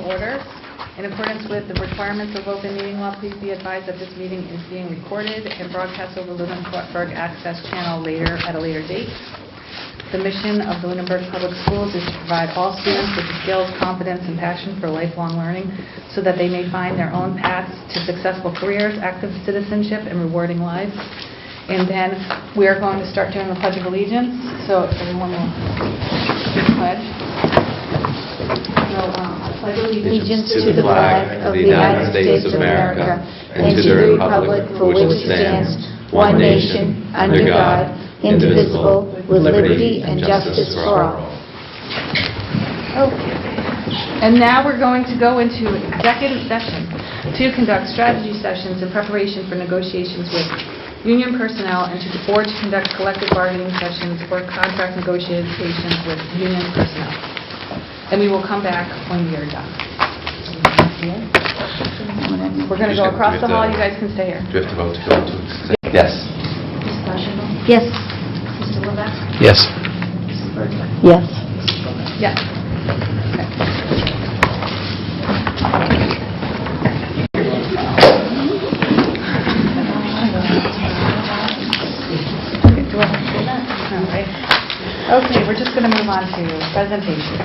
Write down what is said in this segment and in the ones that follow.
to order. In accordance with the requirements of open meeting law, please be advised that this meeting is being recorded and broadcast over Lunenburg Access Channel at a later date. The mission of the Lunenburg Public Schools is to provide all students with the skills, confidence, and passion for lifelong learning so that they may find their own paths to successful careers, active citizenship, and rewarding lives. And then we are going to start doing the Pledge of Allegiance. So if everyone will pledge. Pledge allegiance to the flag of the United States of America and to the republic for which it stands, one nation, under God, indivisible, with liberty and justice for all. Okay. And now we're going to go into executive session to conduct strategy sessions in preparation for negotiations with union personnel and to the board to conduct collective bargaining sessions or contract negotiations with union personnel. And we will come back when we are done. We're going to go across the hall. You guys can stay here. Do you have to vote to go into executive? Yes. Mrs. Fashionable? Yes. Mr. Levesque? Yes. Mrs. Berger? Yes. Yes. Okay. All right. Okay, we're just going to move on to presentation.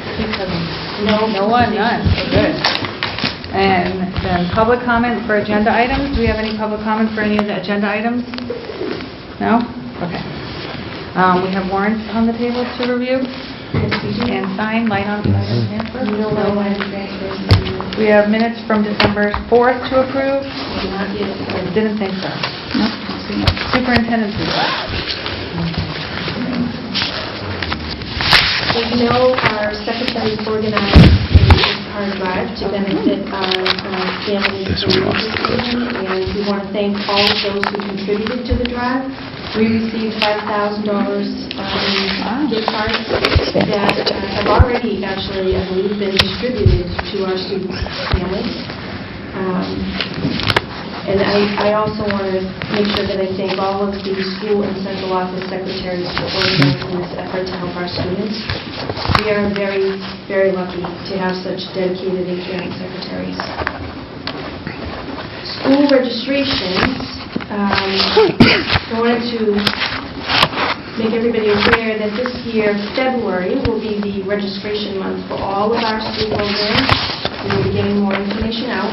No one, none. Good. And then public comment for agenda items. Do we have any public comment for any of the agenda items? No? Okay. We have warrants on the table to review and sign. Light on transfer? No line transfers. We have minutes from December 4th to approve. Not yet. Didn't think so. Superintendent's report. As you know, our secretary organized a card drive to benefit our families and we want to thank all of those who contributed to the drive. We received $5,000 in gift cards that have already actually, I believe, been distributed to our students' families. And I also want to make sure that I thank all of the school and central office secretaries for organizing this effort to help our students. We are very, very lucky to have such dedicated and caring secretaries. School registrations. I wanted to make everybody aware that this year, February, will be the registration month for all of our school programs. We will be getting more information out.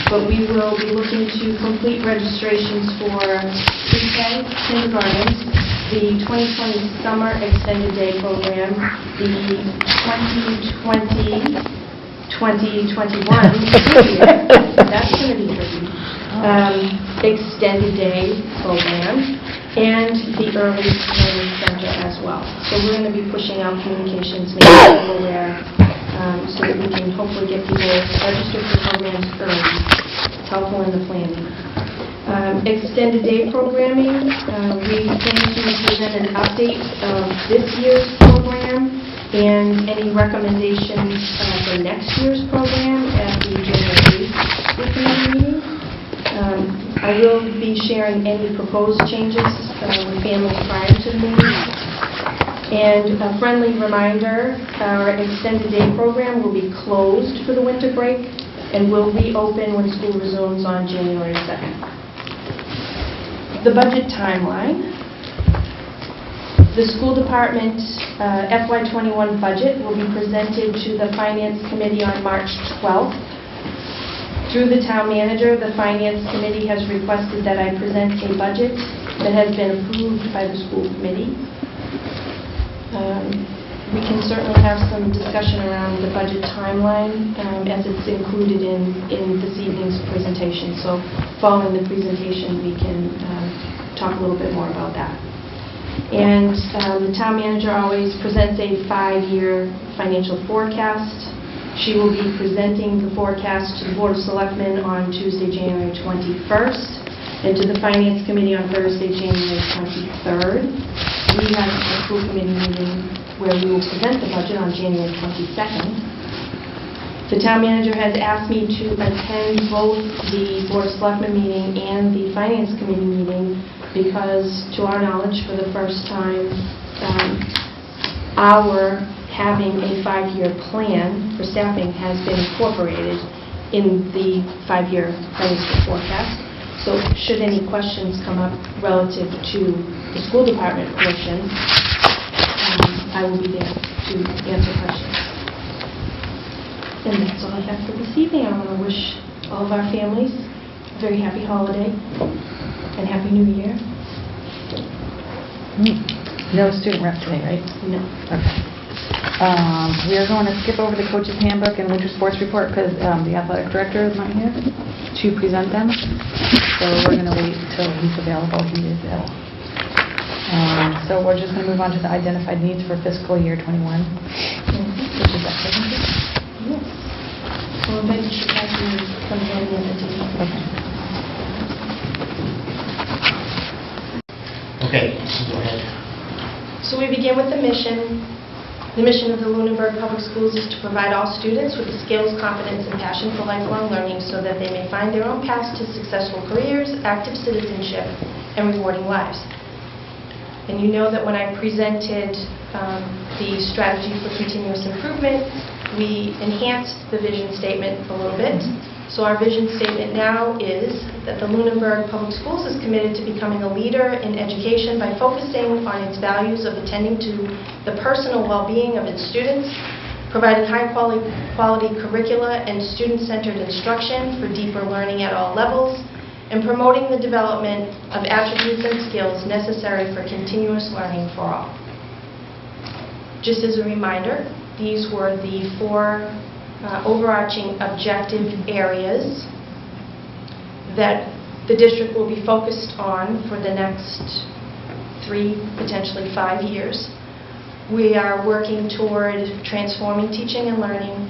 But we will be looking to complete registrations for pre-K, kindergarten, the 2020 Summer Extended Day Program, the 2020-2021 that's going to be tricky, Extended Day Program, and the Early Learning Center as well. So we're going to be pushing out communications, making people aware, so that we can hopefully get people registered for programs early. It's helpful in the planning. Extended day programming, we plan to present an update of this year's program and any recommendations for next year's program at the January 8th school committee meeting. I will be sharing any proposed changes with families prior to the meeting. And a friendly reminder, our extended day program will be closed for the winter break and will be open when school resumes on January 2nd. The budget timeline. The school department FY21 budget will be presented to the Finance Committee on March 12th. Through the town manager, the Finance Committee has requested that I present a budget that has been approved by the school committee. We can certainly have some discussion around the budget timeline as it's included in this evening's presentation. So following the presentation, we can talk a little bit more about that. And the town manager always presents a 5-year financial forecast. She will be presenting the forecast to the Board of Selectmen on Tuesday, January 21st, and to the Finance Committee on Thursday, January 23rd. We have a school committee meeting where we will present the budget on January 22nd. The town manager has asked me to attend both the Board of Selectmen meeting and the Finance Committee meeting because, to our knowledge, for the first time, our having a 5-year plan for staffing has been incorporated in the 5-year financial forecast. So should any questions come up relative to the school department portion, I will be there to answer questions. And that's all I have for this evening. I want to wish all of our families a very happy holiday and Happy New Year. No student rep today, right? No. Okay. We are going to skip over the coach's handbook and winter sports report because the athletic director is not here to present them. So we're going to wait until he's available. He is ill. So we're just going to move on to the identified needs for fiscal year 21, which is that presentation. Yes. Well, maybe she has me come down the other day. Okay, go ahead. So we begin with the mission. The mission of the Lunenburg Public Schools is to provide all students with the skills, competence, and passion for lifelong learning so that they may find their own paths to successful careers, active citizenship, and rewarding lives. And you know that when I presented the strategy for continuous improvement, we enhanced the vision statement a little bit. So our vision statement now is that the Lunenburg Public Schools is committed to becoming a leader in education by focusing on its values of attending to the personal well-being of its students, providing high-quality curricula and student-centered instruction for deeper learning at all levels, and promoting the development of attributes and skills necessary for continuous learning for all. Just as a reminder, these were the 4 overarching objective areas that the district will be focused on for the next 3, potentially 5 years. We are working toward transforming teaching and learning,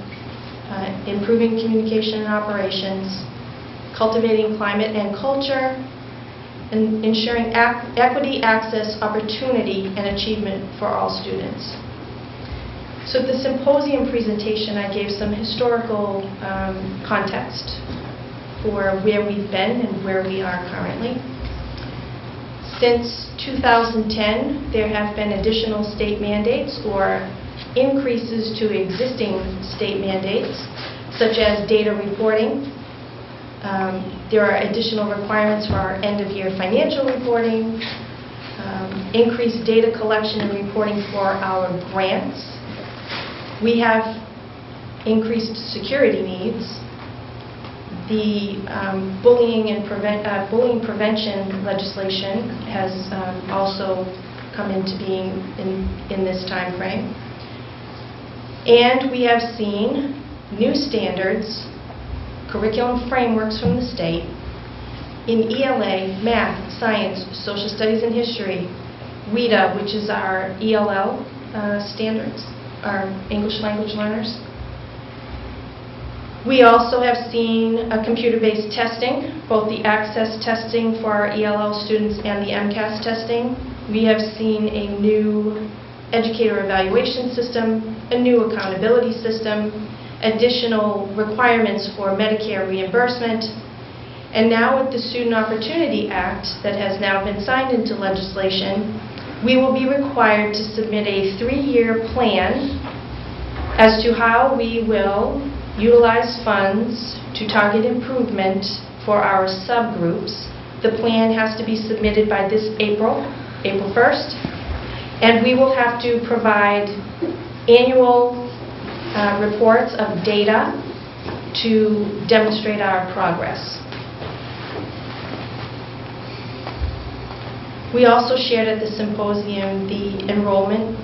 improving communication and operations, cultivating climate and culture, and ensuring equity, access, opportunity, and achievement for all students. So at the symposium presentation, I gave some historical context for where we've been and where we are currently. Since 2010, there have been additional state mandates or increases to existing state mandates, such as data reporting. There are additional requirements for our end-of-year financial reporting, increased data collection and reporting for our grants. We have increased security needs. The bullying prevention legislation has also come into being in this time frame. And we have seen new standards, curriculum frameworks from the state in ELA, math, science, social studies and history, WIDA, which is our ELL standards, our English language learners. We also have seen computer-based testing, both the access testing for our ELL students and the MCAS testing. We have seen a new educator evaluation system, a new accountability system, additional requirements for Medicare reimbursement, and now with the Student Opportunity Act that has now been signed into legislation, we will be required to submit a 3-year plan as to how we will utilize funds to target improvement for our subgroups. The plan has to be submitted by this April 1st, and we will have to provide annual reports of data to demonstrate our progress. We also shared at the symposium the enrollment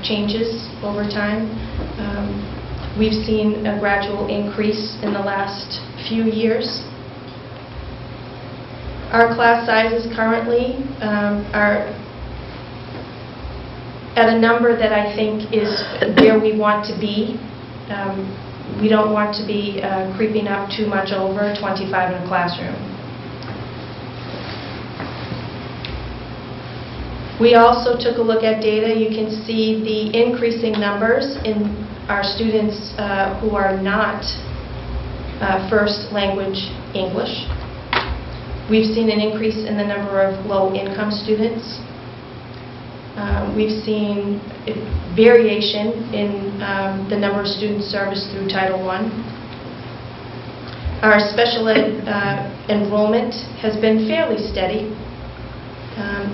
changes over time. We've seen a gradual increase in the last few years. Our class sizes currently are at a number that I think is where we want to be. We don't want to be creeping up too much over 25 in a classroom. We also took a look at data. You can see the increasing numbers in our students who are not first language English. We've seen an increase in the number of low-income students. We've seen variation in the number of students serviced through Title I. Our special ed enrollment has been fairly steady,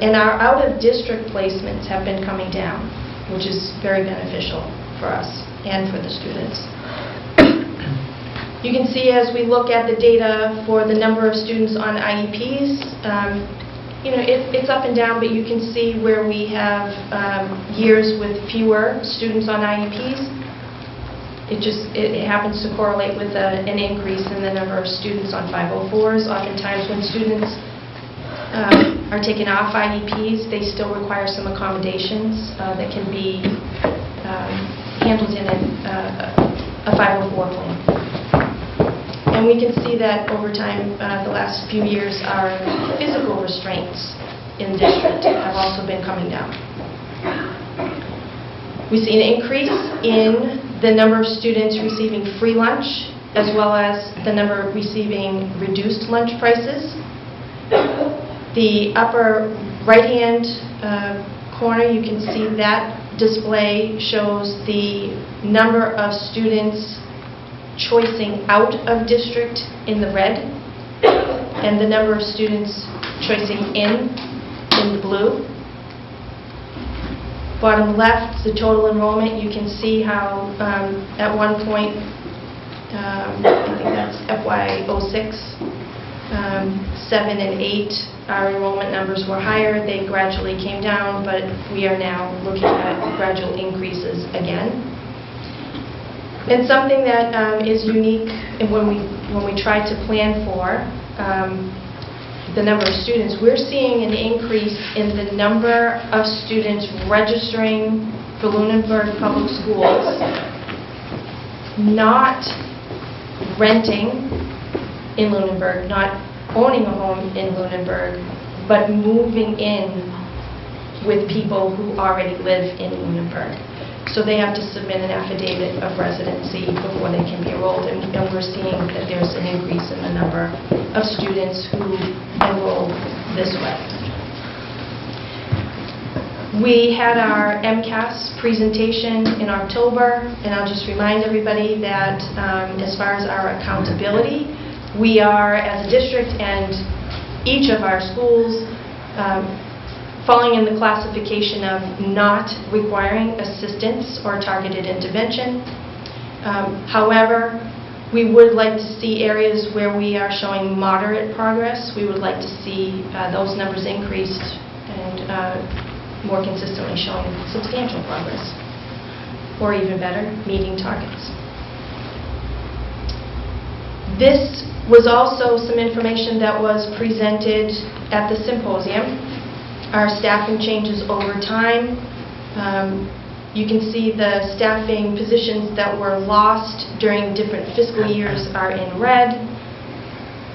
and our out-of-district placements have been coming down, which is very beneficial for us and for the students. You can see as we look at the data for the number of students on IEPs, it's up and down, but you can see where we have years with fewer students on IEPs. It happens to correlate with an increase in the number of students on 504s. Oftentimes when students are taken off IEPs, they still require some accommodations that can be handled in a 504 plan. And we can see that over time, the last few years, our physical restraints in district have also been coming down. We see an increase in the number of students receiving free lunch, as well as the number receiving reduced lunch prices. The upper right-hand corner, you can see that display shows the number of students choicing out of district in the red, and the number of students choicing in the blue. Bottom left, the total enrollment, you can see how at one point, I think that's FY06, 7 and 8, our enrollment numbers were higher. They gradually came down, but we are now looking at gradual increases again. And something that is unique when we try to plan for the number of students, we're seeing an increase in the number of students registering for Lunenburg Public Schools, not renting in Lunenburg, not owning a home in Lunenburg, but moving in with people who already live in Lunenburg. So they have to submit an affidavit of residency before they can be enrolled, and we're seeing that there's an increase in the number of students who enroll this way. We had our MCAS presentation in October, and I'll just remind everybody that as far as our accountability, we are, as a district and each of our schools, falling in the classification of not requiring assistance or targeted intervention. However, we would like to see areas where we are showing moderate progress. We would like to see those numbers increased and more consistently showing substantial progress, or even better, meeting targets. This was also some information that was presented at the symposium. Our staffing changes over time. You can see the staffing positions that were lost during different fiscal years are in red.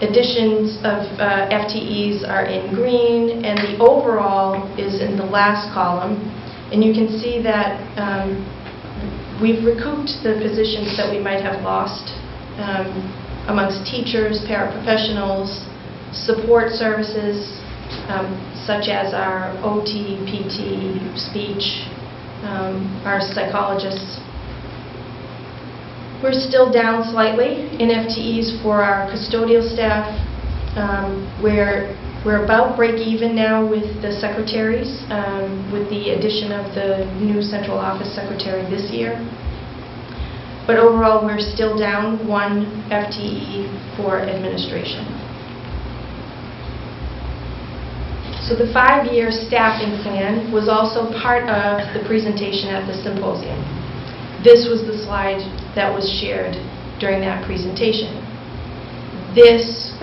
Additions of FTEs are in green, and the overall is in the last column. And you can see that we've recouped the positions that we might have lost amongst teachers, paraprofessionals, support services, such as our OT, PT, speech, our psychologists. We're still down slightly in FTEs for our custodial staff. We're about break even now with the secretaries, with the addition of the new central office secretary this year. But overall, we're still down 1 FTE for administration. So the 5-year staffing plan was also part of the presentation at the symposium. This was the slide that was shared during that presentation. This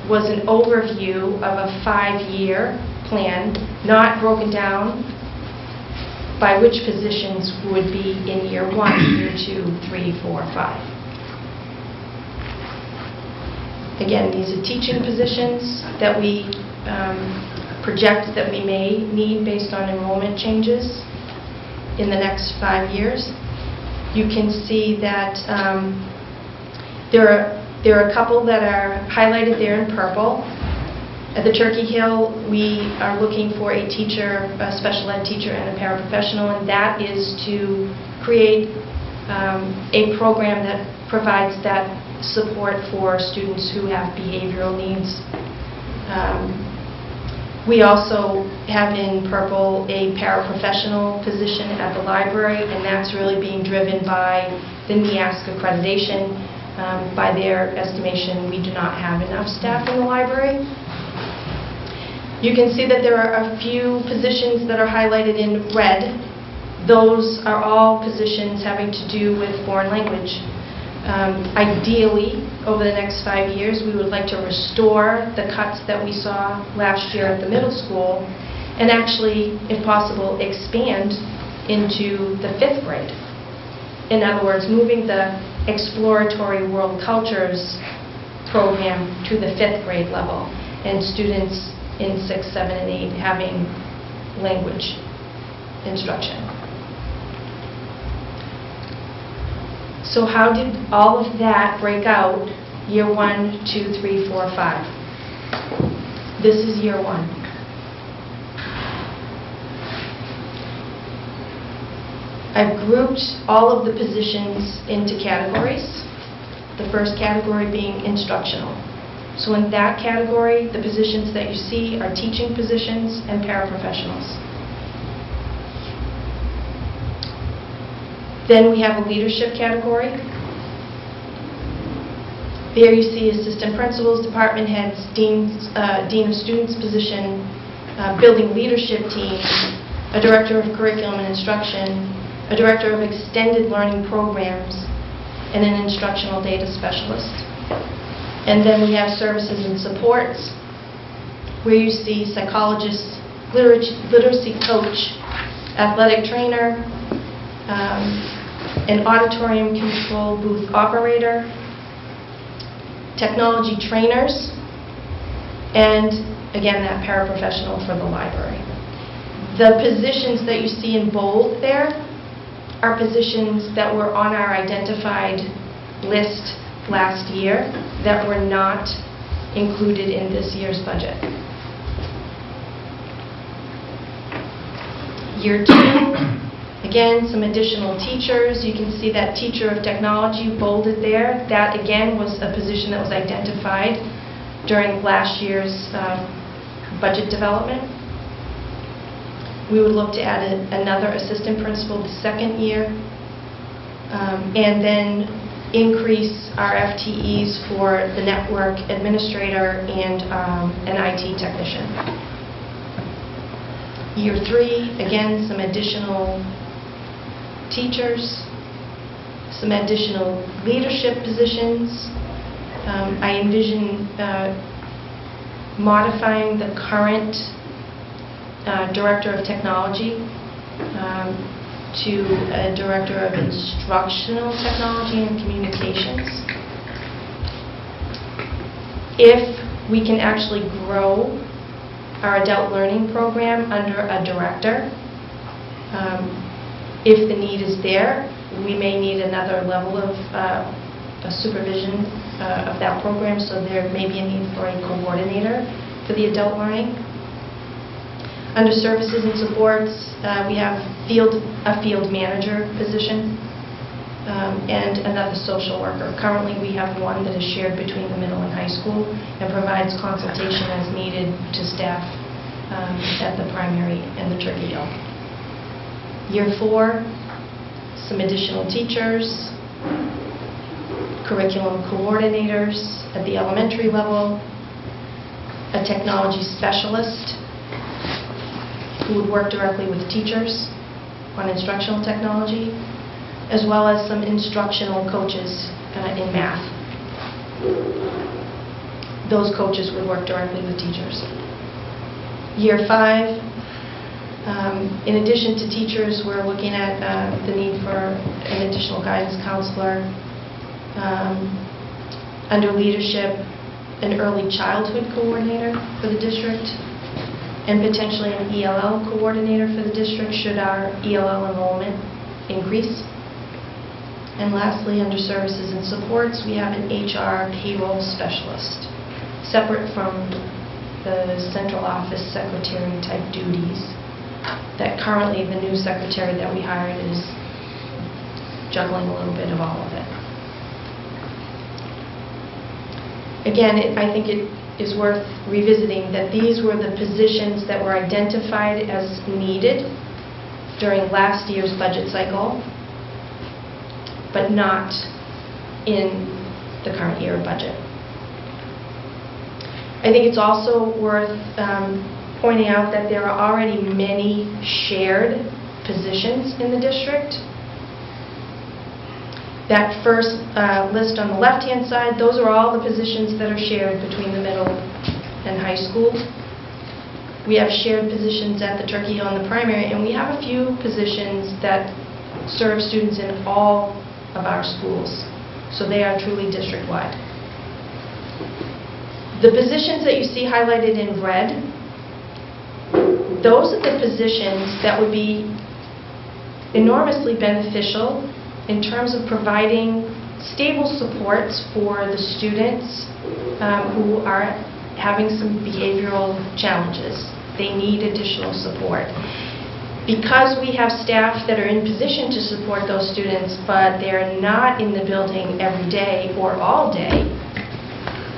was an overview of a 5-year plan, not broken down by which positions would be in year 1, year 2, 3, 4, 5. Again, these are teaching positions that we project that we may need based on enrollment changes in the next 5 years. You can see that there are a couple that are highlighted there in purple. At the Turkey Hill, we are looking for a teacher, a special ed teacher and a paraprofessional, and that is to create a program that provides that support for students who have behavioral needs. We also have in purple a paraprofessional position at the library, and that's really being driven by the NEASC accreditation. By their estimation, we do not have enough staff in the library. You can see that there are a few positions that are highlighted in red. Those are all positions having to do with foreign language. Ideally, over the next 5 years, we would like to restore the cuts that we saw last year at the middle school and actually, if possible, expand into the 5th grade. In other words, moving the exploratory world cultures program to the 5th grade level and students in 6, 7, and 8 having language instruction. So how did all of that break out year 1, 2, 3, 4, 5? This is year 1. I've grouped all of the positions into categories, the first category being instructional. So in that category, the positions that you see are teaching positions and paraprofessionals. Then we have a leadership category. There you see assistant principals, department heads, dean of students position, building leadership team, a director of curriculum and instruction, a director of extended learning programs, and an instructional data specialist. And then we have services and supports, where you see psychologists, literacy coach, athletic trainer, an auditorium control booth operator, technology trainers, and again, that paraprofessional for the library. The positions that you see in bold there are positions that were on our identified list last year that were not included in this year's budget. Year 2, again, some additional teachers. You can see that teacher of technology bolded there. That, again, was a position that was identified during last year's budget development. We would look to add another assistant principal the second year, and then increase our FTEs for the network administrator and an IT technician. Year 3, again, some additional teachers, some additional leadership positions. I envision modifying the current director of technology to a director of instructional technology and communications. If we can actually grow our adult learning program under a director, if the need is there, we may need another level of supervision of that program, so there may be a need for a coordinator for the adult learning. Under services and supports, we have a field manager position and another social worker. Currently, we have one that is shared between the middle and high school and provides consultation as needed to staff at the primary and the Turkey Hill. Year 4, some additional teachers, curriculum coordinators at the elementary level, a technology specialist who would work directly with teachers on instructional technology, as well as some instructional coaches in math. Those coaches would work directly with teachers. Year 5, in addition to teachers, we're looking at the need for an additional guidance counselor. Under leadership, an early childhood coordinator for the district, and potentially an ELL coordinator for the district should our ELL enrollment increase. And lastly, under services and supports, we have an HR payroll specialist, separate from the central office secretary type duties that currently the new secretary that we hired is juggling a little bit of all of it. Again, I think it is worth revisiting that these were the positions that were identified as needed during last year's budget cycle, but not in the current year budget. I think it's also worth pointing out that there are already many shared positions in the district. That first list on the left-hand side, those are all the positions that are shared between the middle and high school. We have shared positions at the Turkey Hill and the primary, and we have a few positions that serve students in all of our schools. So they are truly district-wide. The positions that you see highlighted in red, those are the positions that would be enormously beneficial in terms of providing stable supports for the students who are having some behavioral challenges. They need additional support. Because we have staff that are in position to support those students, but they're not in the building every day or all day,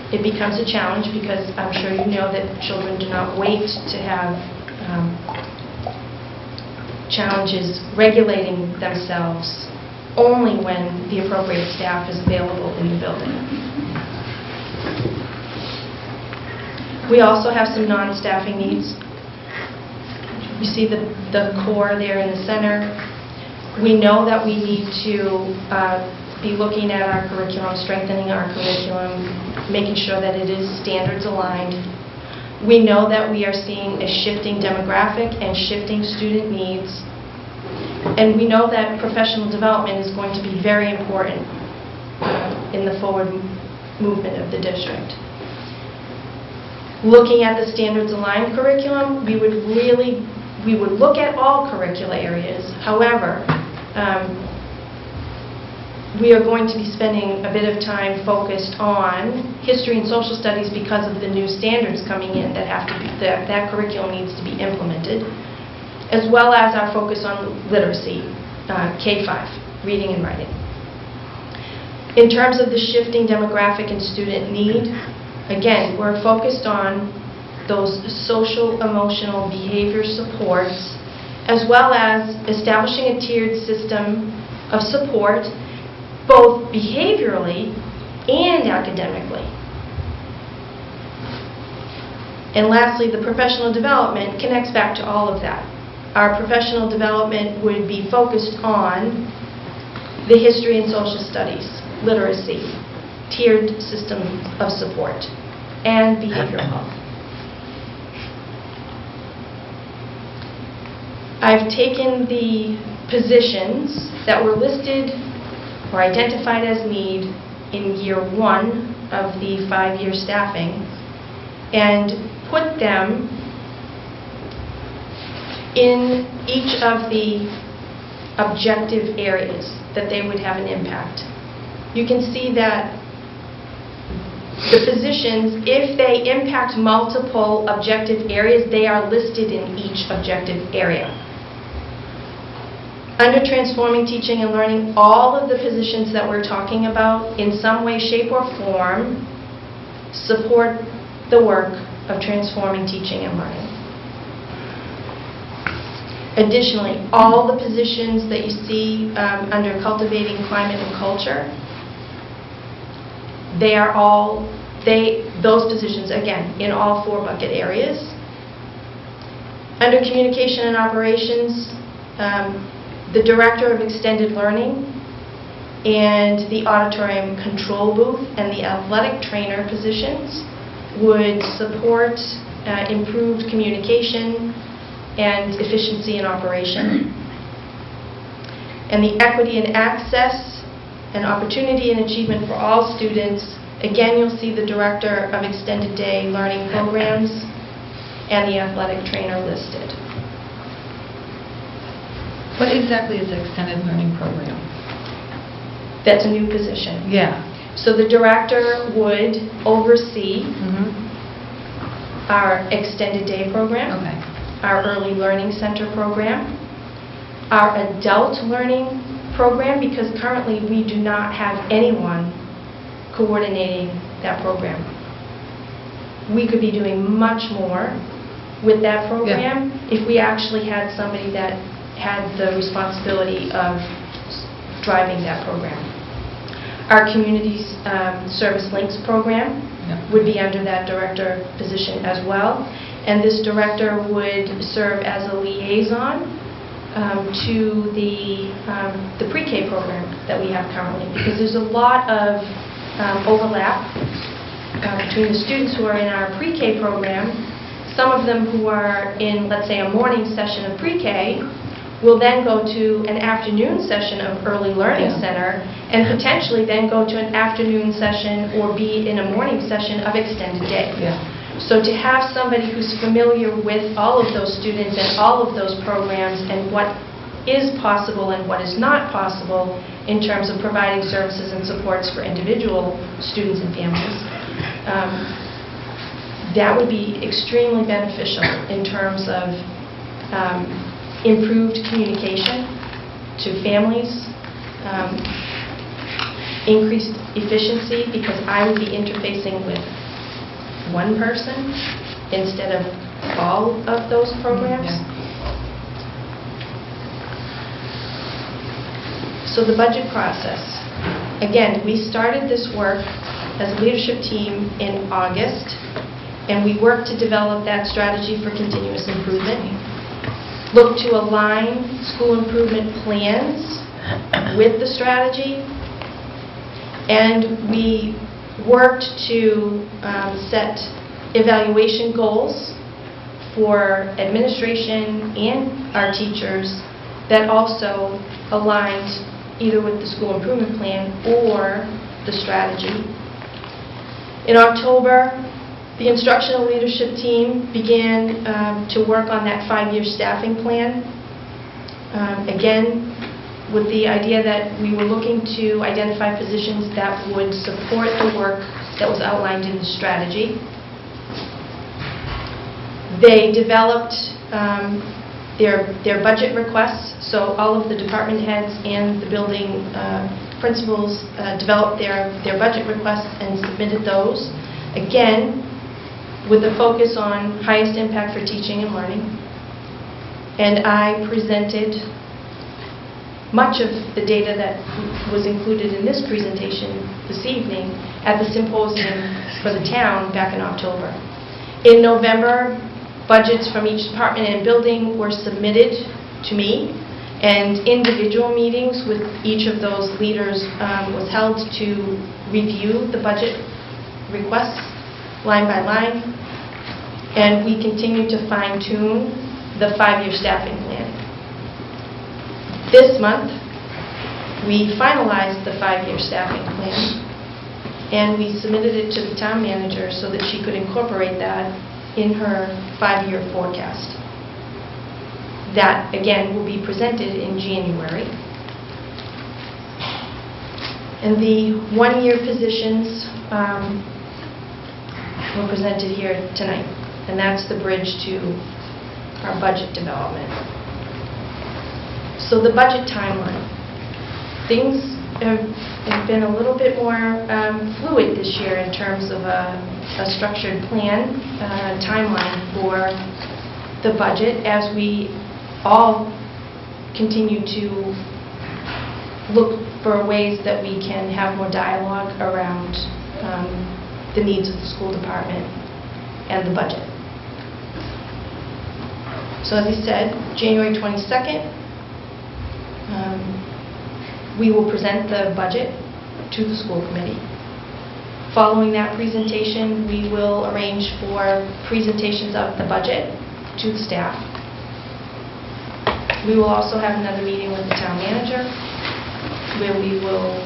it becomes a challenge because I'm sure you know that children do not wait to have challenges regulating themselves only when the appropriate staff is available in the building. We also have some non-staffing needs. You see the core there in the center. We know that we need to be looking at our curriculum, strengthening our curriculum, making sure that it is standards aligned. We know that we are seeing a shifting demographic and shifting student needs. And we know that professional development is going to be very important in the forward movement of the district. Looking at the standards aligned curriculum, we would look at all curricula areas. However, we are going to be spending a bit of time focused on history and social studies because of the new standards coming in that have to be, that curriculum needs to be implemented, as well as our focus on literacy, K-5, reading and writing. In terms of the shifting demographic and student need, again, we're focused on those social, emotional, behavior supports, as well as establishing a tiered system of support, both behaviorally and academically. And lastly, the professional development connects back to all of that. Our professional development would be focused on the history and social studies, literacy, tiered system of support, and behavioral health. I've taken the positions that were listed or identified as need in year 1 of the 5-year staffing and put them in each of the objective areas that they would have an impact. You can see that the positions, if they impact multiple objective areas, they are listed in each objective area. Under transforming teaching and learning, all of the positions that we're talking about, in some way, shape, or form, support the work of transforming teaching and learning. Additionally, all the positions that you see under cultivating climate and culture, they are all, those positions, again, in all 4 bucket areas. Under communication and operations, the director of extended learning and the auditorium control booth and the athletic trainer positions would support improved communication and efficiency in operation. And the equity and access and opportunity and achievement for all students, again, you'll see the director of extended day learning programs and the athletic trainer listed. What exactly is the extended learning program? That's a new position. Yeah. So the director would oversee our extended day program, Okay. our early learning center program, our adult learning program, because currently we do not have anyone coordinating that program. We could be doing much more with that program if we actually had somebody that had the responsibility of driving that program. Our community service links program would be under that director position as well, and this director would serve as a liaison to the pre-K program that we have currently, because there's a lot of overlap between the students who are in our pre-K program. Some of them who are in, let's say, a morning session of pre-K will then go to an afternoon session of early learning center, and potentially then go to an afternoon session or be in a morning session of extended day. So to have somebody who's familiar with all of those students and all of those programs and what is possible and what is not possible in terms of providing services and supports for individual students and families, that would be extremely beneficial in terms of improved communication to families, increased efficiency, because I would be interfacing with one person instead of all of those programs. So the budget process. Again, we started this work as a leadership team in August, and we worked to develop that strategy for continuous improvement. Look to align school improvement plans with the strategy, and we worked to set evaluation goals for administration and our teachers that also aligned either with the school improvement plan or the strategy. In October, the instructional leadership team began to work on that 5-year staffing plan. Again, with the idea that we were looking to identify positions that would support the work that was outlined in the strategy. They developed their budget requests, so all of the department heads and the building principals developed their budget requests and submitted those. Again, with a focus on highest impact for teaching and learning. And I presented much of the data that was included in this presentation this evening at the symposium for the town back in October. In November, budgets from each department and building were submitted to me, and individual meetings with each of those leaders was held to review the budget requests line by line, and we continue to fine-tune the 5-year staffing plan. This month, we finalized the 5-year staffing plan, and we submitted it to the town manager so that she could incorporate that in her 5-year forecast. That, again, will be presented in January. And the 1-year positions were presented here tonight, and that's the bridge to our budget development. So the budget timeline. Things have been a little bit more fluid this year in terms of a structured plan timeline for the budget, as we all continue to look for ways that we can have more dialogue around the needs of the school department and the budget. So as I said, January 22nd, we will present the budget to the school committee. Following that presentation, we will arrange for presentations of the budget to the staff. We will also have another meeting with the town manager where we will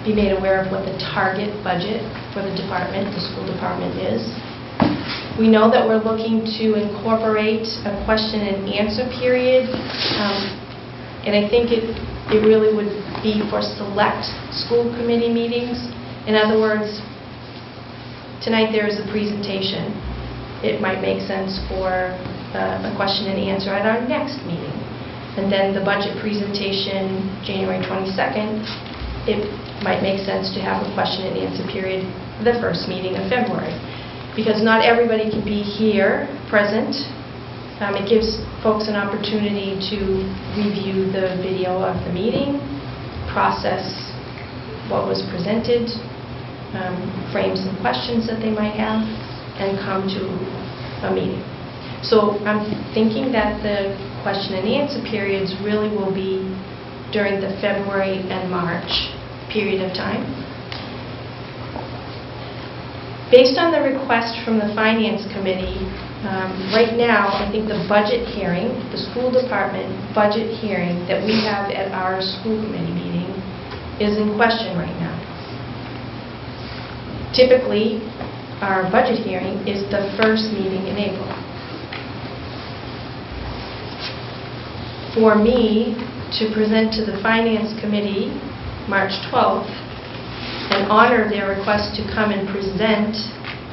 be made aware of what the target budget for the department, the school department, is. We know that we're looking to incorporate a question and answer period, and I think it really would be for select school committee meetings. In other words, tonight there is a presentation. It might make sense for a question and answer at our next meeting. And then the budget presentation, January 22nd, it might make sense to have a question and answer period the first meeting of February. Because not everybody can be here, present. It gives folks an opportunity to review the video of the meeting, process what was presented, frame some questions that they might have, and come to a meeting. So I'm thinking that the question and answer periods really will be during the February and March period of time. Based on the request from the Finance Committee, right now, I think the budget hearing, the school department budget hearing that we have at our school committee meeting is in question right now. Typically, our budget hearing is the first meeting in April. For me to present to the Finance Committee March 12th and honor their request to come and present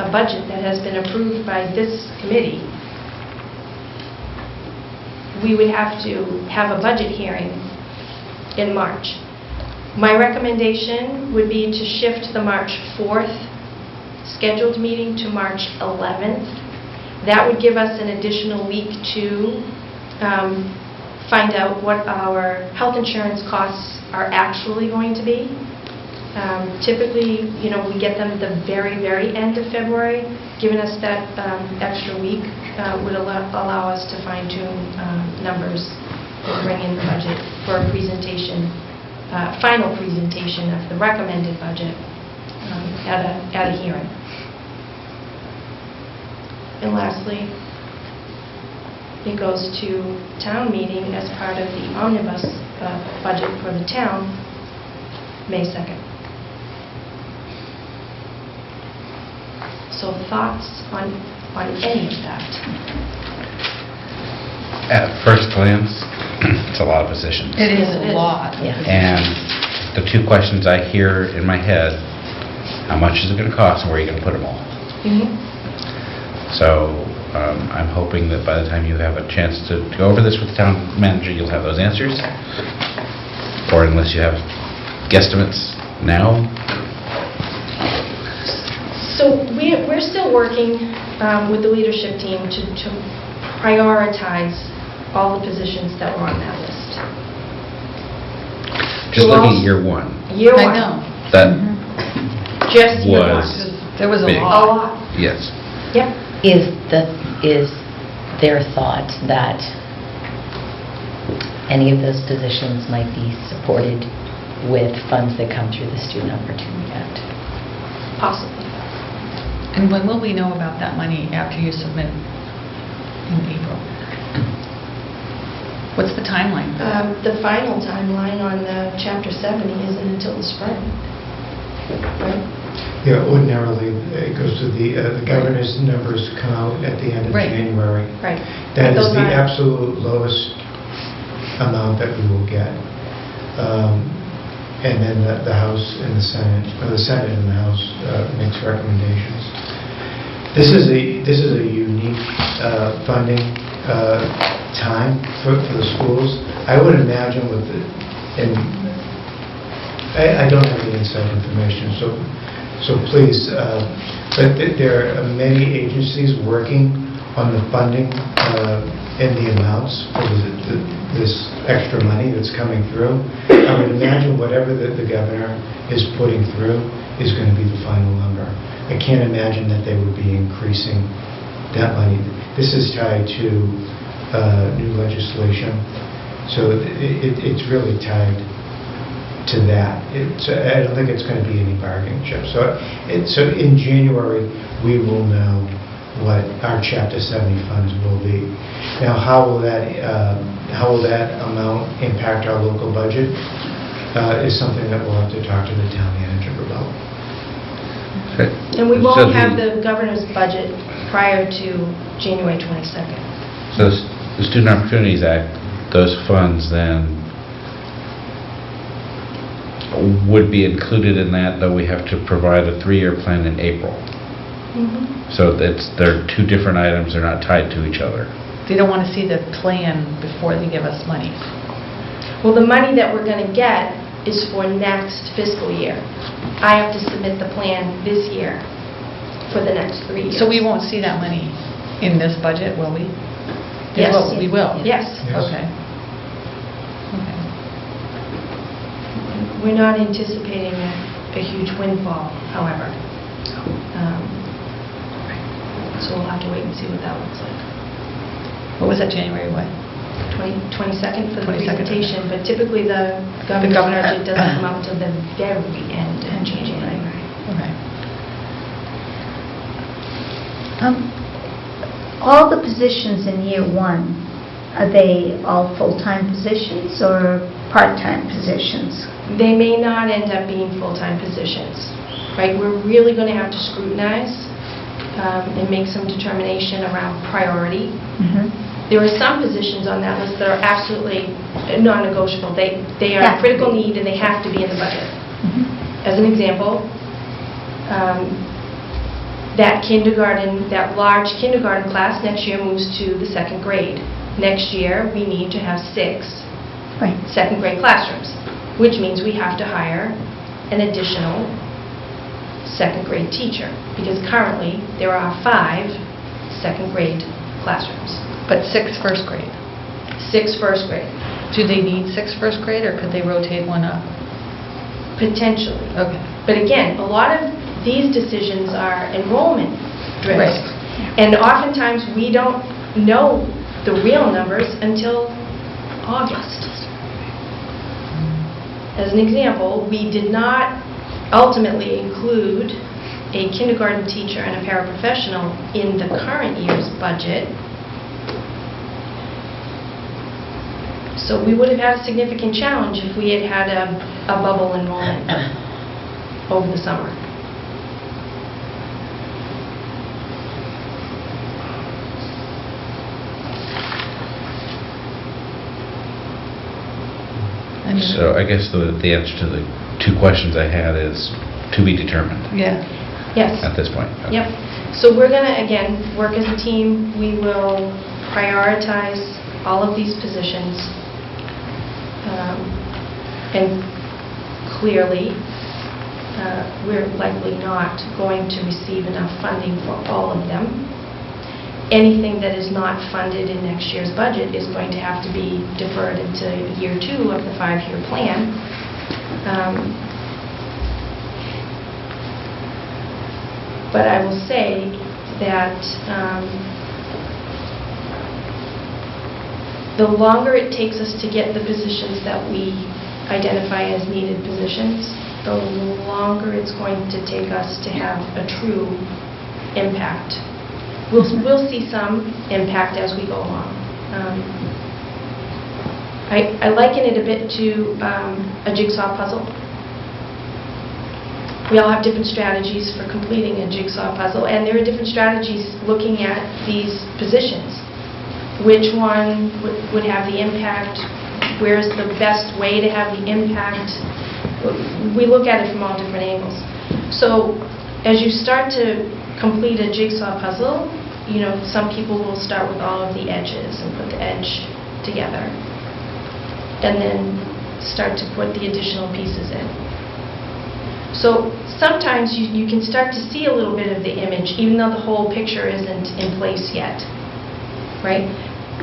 a budget that has been approved by this committee, we would have to have a budget hearing in March. My recommendation would be to shift the March 4th scheduled meeting to March 11th. That would give us an additional week to find out what our health insurance costs are actually going to be. Typically, we get them at the very, very end of February. Giving us that extra week would allow us to fine-tune numbers and bring in the budget for a presentation, final presentation of the recommended budget at a hearing. And lastly, it goes to town meeting as part of the omnibus budget for the town, May 2nd. So thoughts on any of that? At first glance, it's a lot of positions. It is a lot. And the two questions I hear in my head, how much is it going to cost and where are you going to put them all? So I'm hoping that by the time you have a chance to go over this with the town manager, you'll have those answers. Or unless you have guesstimates now. So we're still working with the leadership team to prioritize all the positions that were on that list. Just looking at year one. Year one. I know. That Just year one. was There was a big. A lot. lot. Yes. Yep. Is their thought that any of those positions might be supported with funds that come through the Student Opportunity Act? Possibly. And when will we know about that money after you submit in April? What's the timeline? The final timeline on Chapter 70 isn't until the spring. Right? Yeah, ordinarily, it goes to the governor's numbers come out at the end of Right. January. Right. That is Those the are- absolute lowest amount that we will get. And then the House and the Senate, or the Senate and the House makes recommendations. This is a unique funding time for the schools. I would imagine with I don't have the inside information, so please, but there are many agencies working on the funding and the amounts for this extra money that's coming through. I would imagine whatever the governor is putting through is going to be the final number. I can't imagine that they would be increasing that money. This is tied to new legislation, so it's really tied to that. I don't think it's going to be any bargaining chip. So in January, we will know what our Chapter 70 funds will be. Now, how will that amount impact our local budget is something that we'll have to talk to the town manager about. And we So won't have the governor's budget prior to January 22nd. So the Student Opportunities Act, those funds then would be included in that, though we have to provide a 3-year plan in April. So they're two different items, they're not tied to each other. They don't want to see the plan before they give us money. Well, the money that we're going to get is for next fiscal year. I have to submit the plan this year for the next 3 years. So we won't see that money in this budget, will we? Yes. We will? Yes. Yes. Okay. Okay. We're not anticipating a huge windfall, however. So we'll have to wait and see what that looks like. What was that, January what? 22nd for the 22nd. presentation, but typically the governor's governor- budget doesn't come out until the very end of January. Okay. All the positions in year one, are they all full-time positions or part-time positions? They may not end up being full-time positions, right? We're really going to have to scrutinize and make some determination around priority. Mhm. There are some positions on that list that are absolutely non-negotiable. They are Yeah. a critical need and they have to be in the budget. Mhm. As an example, that large kindergarten class next year moves to the second grade. Next year, we need to have 6 Right. second grade classrooms, which means we have to hire an additional second grade teacher, because currently there are 5 second grade classrooms, But 6 first grade. 6 first grade, Do they need 6 first grade, or could they rotate one up? potentially. Okay. But again, a lot of these decisions are enrollment driven. Right. And oftentimes, we don't know the real numbers until August. As an example, we did not ultimately include a kindergarten teacher and a paraprofessional in the current year's budget. So we would have had a significant challenge if we had had a bubble enrollment over the summer. And- So I guess the answer to the 2 questions I had is to be determined Yeah. Yes. at this point. Yep. So we're going to, again, work as a team. We will prioritize all of these positions. And clearly, we're likely not going to receive enough funding for all of them. Anything that is not funded in next year's budget is going to have to be deferred into year 2 of the 5-year plan. But I will say that the longer it takes us to get the positions that we identify as needed positions, the longer it's going to take us to have a true impact. We'll see some impact as we go along. I liken it a bit to a jigsaw puzzle. We all have different strategies for completing a jigsaw puzzle, and there are different strategies looking at these positions. Which one would have the impact? Where is the best way to have the impact? We look at it from all different angles. So as you start to complete a jigsaw puzzle, some people will start with all of the edges and put the edge together, and then start to put the additional pieces in. So sometimes you can start to see a little bit of the image, even though the whole picture isn't in place yet, right?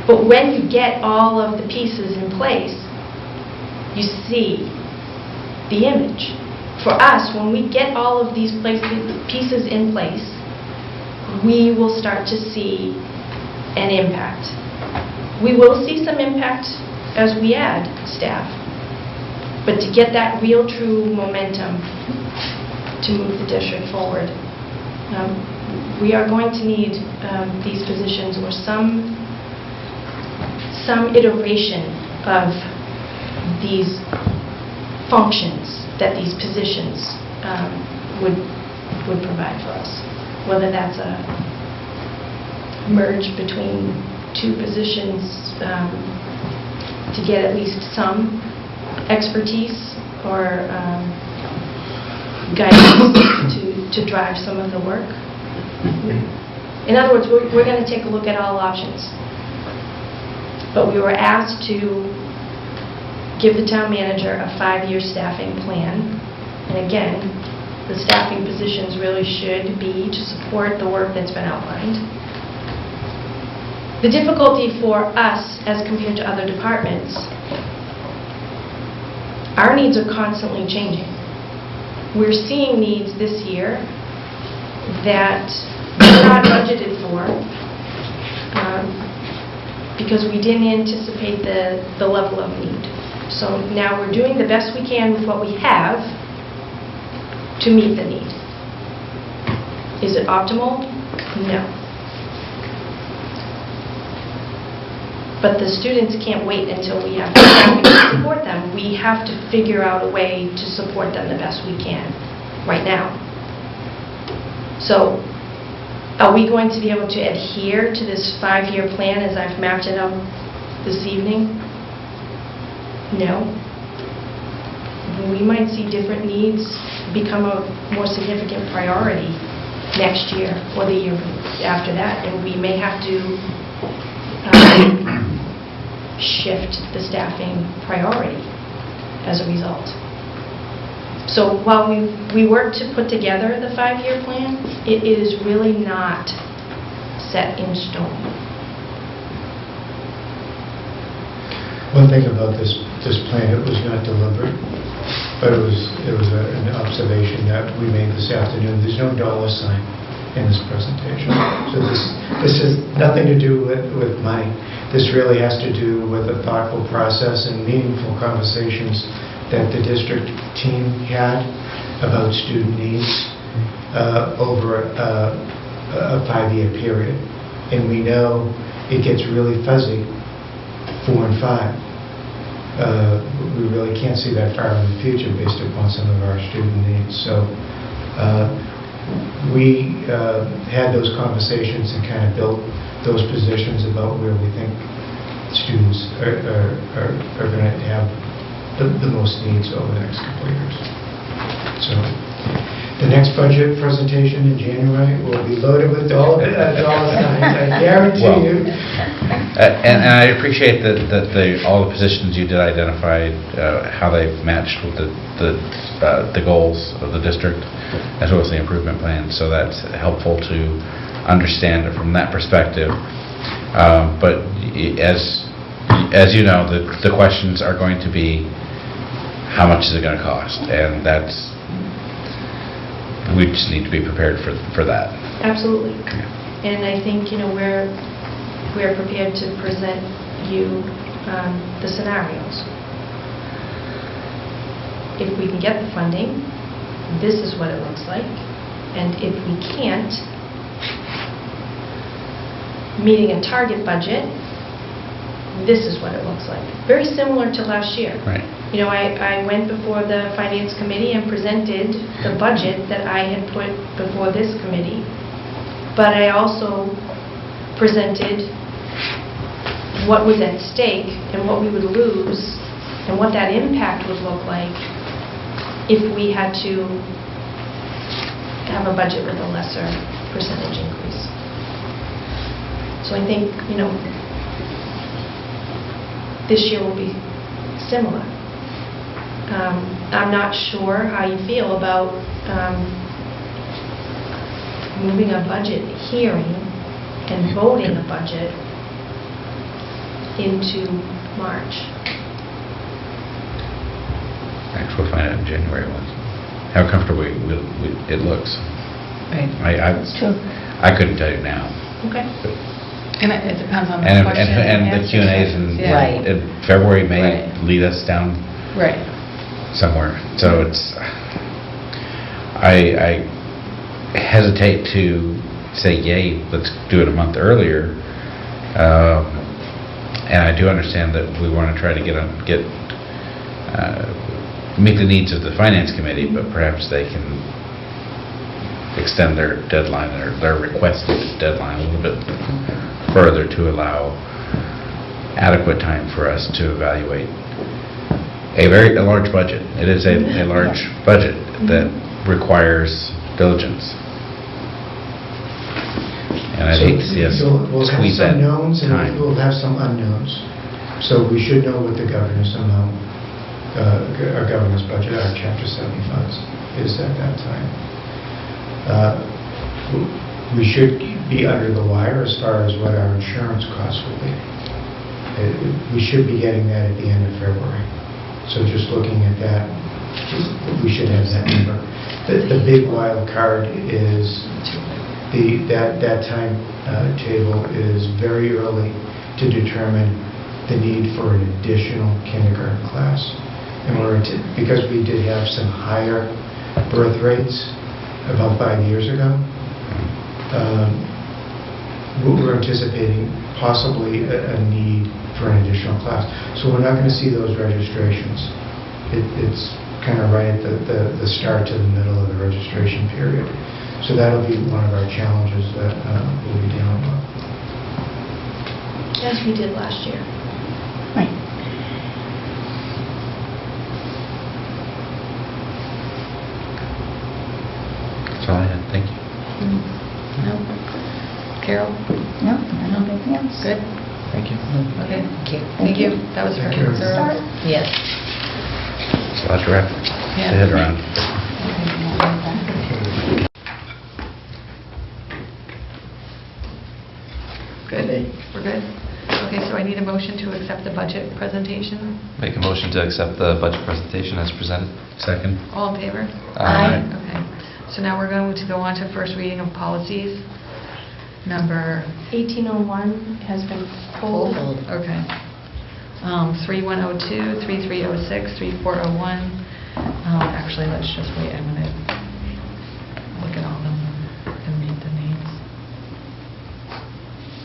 But when you get all of the pieces in place, you see the image. For us, when we get all of these pieces in place, we will start to see an impact. We will see some impact as we add staff, but to get that real, true momentum to move the district forward, we are going to need these positions or some iteration of these functions that these positions would provide for us. Whether that's a merge between 2 positions to get at least some expertise or guidance to drive some of the work. In other words, we're going to take a look at all options. But we were asked to give the town manager a 5-year staffing plan. And again, the staffing positions really should be to support the work that's been outlined. The difficulty for us as compared to other departments, our needs are constantly changing. We're seeing needs this year that we're not budgeted for because we didn't anticipate the level of need. So now we're doing the best we can with what we have to meet the need. Is it optimal? No. But the students can't wait until we have to support them. We have to figure out a way to support them the best we can right now. So are we going to be able to adhere to this 5-year plan as I've mapped it out this evening? No. We might see different needs become a more significant priority next year or the year after that, and we may have to shift the staffing priority as a result. So while we work to put together the 5-year plan, it is really not set in stone. One thing about this plan, it was not deliberate, but it was an observation that we made this afternoon. There's no dollar sign in this presentation. So this has nothing to do with money. This really has to do with a thoughtful process and meaningful conversations that the district team had about student needs over a 5-year period. And we know it gets really fuzzy 4 and 5. We really can't see that far in the future based upon some of our student needs. So we had those conversations and kind of built those positions about where we think students are going to have the most needs over the next couple of years. So the next budget presentation in January will be loaded with dollar signs, I guarantee you. And I appreciate that all the positions you did identify, how they've matched with the goals of the district, as well as the improvement plan. So that's helpful to understand it from that perspective. But as you know, the questions are going to be, how much is it going to cost? And we just need to be prepared for that. Absolutely. And I think, we're prepared to present you the scenarios. If we can get the funding, this is what it looks like. And if we can't, meeting a target budget, this is what it looks like. Very similar to last year. Right. I went before the Finance Committee and presented the budget that I had put before this committee, but I also presented what was at stake and what we would lose and what that impact would look like if we had to have a budget with a lesser percentage increase. So I think, this year will be similar. I'm not sure how you feel about moving a budget hearing and voting a budget into March. Actually, we'll find out in January how comfortable it looks. Right. It's true. I couldn't tell you now. Okay. And it depends on the And question. the Q&As Yeah. in February may Right. lead us down Right. somewhere. So it's, I hesitate to say, yay, let's do it a month earlier. And I do understand that we want to try to meet the needs of the Finance Committee, but perhaps they can extend their deadline, or their requested deadline a little bit further to allow adequate time for us to evaluate a large budget. It is a large budget that requires diligence. And I'd hate to see us We'll have squeeze that some knowns and time. we'll have some unknowns. So we should know what the governance amount, our governance budget, our Chapter 70 funds is at that time. We should be under the wire as far as what our insurance costs will be. We should be getting that at the end of February. So just looking at that, we should have that number. The big wild card is that time table is very early to determine the need for an additional kindergarten class. Because we did have some higher birth rates about 5 years ago, we're anticipating possibly a need for an additional class. So we're not going to see those registrations. It's kind of right at the start to the middle of the registration period. So that'll be one of our challenges that we'll be dealing with. As we did last year. Right. That's all I had. Thank you. No? Carol? No, I don't think anything else. Good? Thank you. Okay. Thank you. That was Thank you. thorough. Yes. It's a lot to wrap the head around. Good? We're good? Okay, so I need a motion to accept the budget presentation. Make a motion to accept the budget presentation as presented. Second. All in favor? Aye. Okay. So now we're going to go on to first reading of policies. Number 1801 has been pulled. Okay. 3102, 3306, 3401. Actually, let's just wait a minute. Look at all of them and read the names.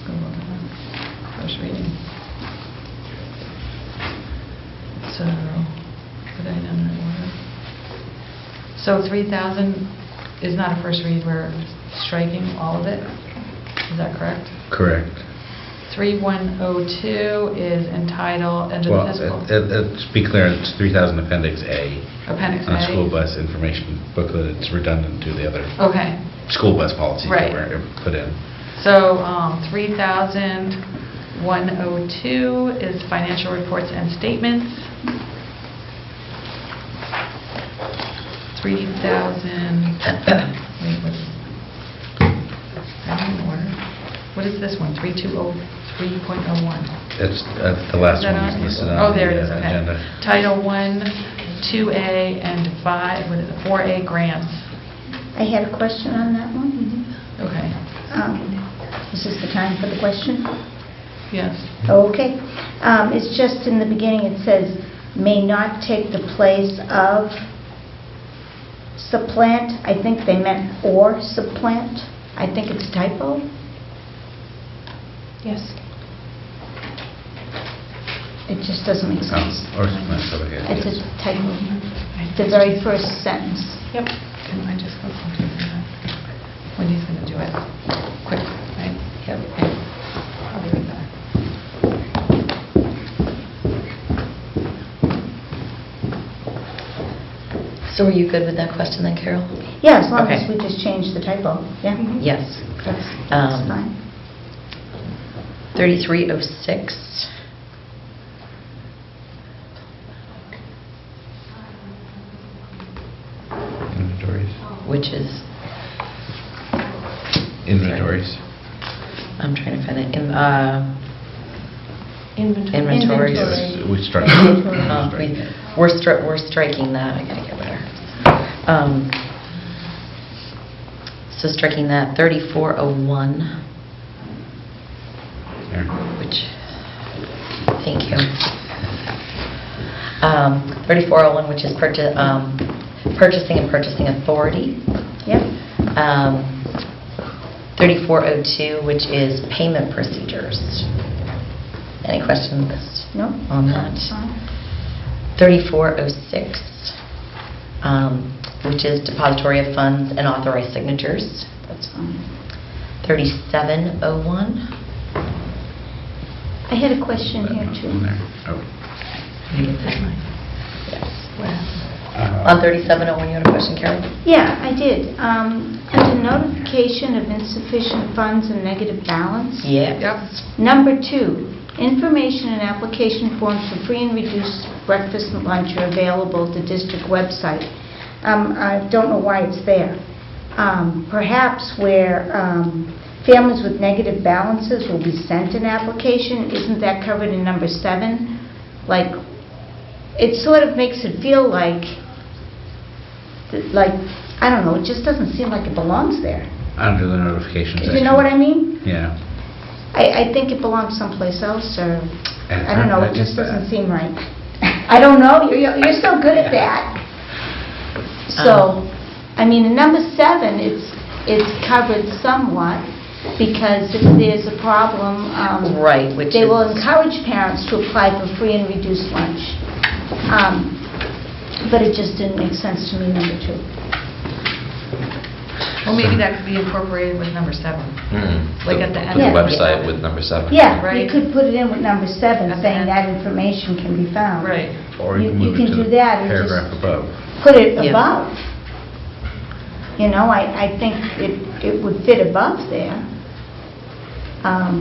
Go look at them. First reading. So, put I in that order? So 3,000 is not a first read. We're striking all of it. Is that correct? Correct. 3102 is entitled, under the Well, fiscal... let's be clear, it's 3,000 Appendix A. Appendix On A. a school bus information booklet, it's redundant to the other Okay, school bus policies Right. that were put in. so 3,102 is financial reports and statements. 3,000, wait, what's, I don't know order. What is this one, 3.01? It's the last Is that one on is here? listed Oh, on there it the is, okay. agenda. Title 1, 2A, and 4A grants. I had a question on that one. Okay, This is the time for the question? yes. Okay. It's just in the beginning, it says, may not take the place of supplant. I think they meant or supplant. I think it's typo. Yes. It just doesn't make sense. Or supplement, okay. It's a typo. The very first sentence. Yep. Can I just go through that? Wendy's going to do it quick, right? Yep. Okay. I'll be right back. So are you good with that question then, Carol? Yeah, as long as Okay. we just change the typo. Yeah, Mhm. Yes. that's Um, fine. 3306. Inventories. Which is, Inventories. I'm trying to find it, Inventory. inventories. Inventory. We struck. We're striking that, I gotta get better. So striking that 3401, Here. which, thank you. 3401, which is purchasing and purchasing authority. Yep. 3402, which is payment procedures. Any questions No? on that? That's fine. 3406, which is depository of funds and authorized signatures. That's fine. 3701. I had a question here On too. there. Oh. Did you get that? Yes. On 3701, you had a question, Carrie? Yeah, I did. Under notification of insufficient funds and negative balance. Yeah. Yep. Number 2, information and application forms for free and reduced breakfast and lunch are available at the district website. I don't know why it's there. Perhaps where families with negative balances will be sent an application, isn't that covered in number 7? Like, it sort of makes it feel like, I don't know, it just doesn't seem like it belongs there. Under the notification section. Do you know what I mean? Yeah. I think it belongs someplace else, or, And I don't know, I it just get doesn't that. seem right. I don't know, you're so good at that. So, I mean, in number 7, it's covered somewhat, because if there's a problem, Right, which they will is- encourage parents to apply for free and reduced lunch. But it just didn't make sense to me, number 2. Well, maybe that could be incorporated with number 7. Like at the end Put the of the- website with number 7. Yeah, you Right. could put it in with number 7, At the saying end. that information can be found. Right. Or you can You move can it to do the that and just- paragraph above. Put it Yeah. above. You know, I think it would fit above there,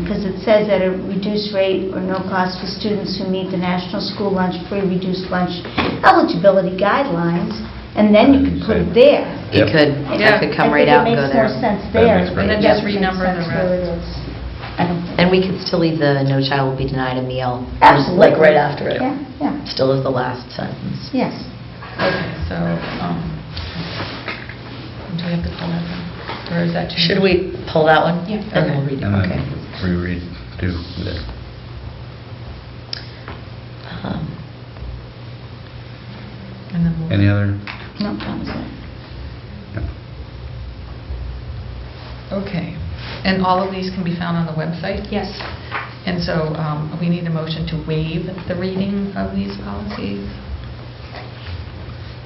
because it says at a reduced rate or no cost for students who meet the National School Lunch Free Reduced Lunch eligibility guidelines, and then you could put it there. It Yep. could, Yeah. that could come right out and go I think it there. makes more sense That there. makes And then It just doesn't make renumber the sense where rest. it is. I don't think. And we could still leave the "no child will be denied a meal," Absolutely. like right after it. Yeah, yeah, Still is the last sentence. yes. Okay, so, do we have to call that then? Or is that too Should much? we pull that one? Yeah. And Okay. we'll read it, And okay. then reread, do that. Um, And then we'll... Any other? No, that was it. No. Okay. And all of these can be found on the website? Yes. And so we need a motion to waive the reading of these policies,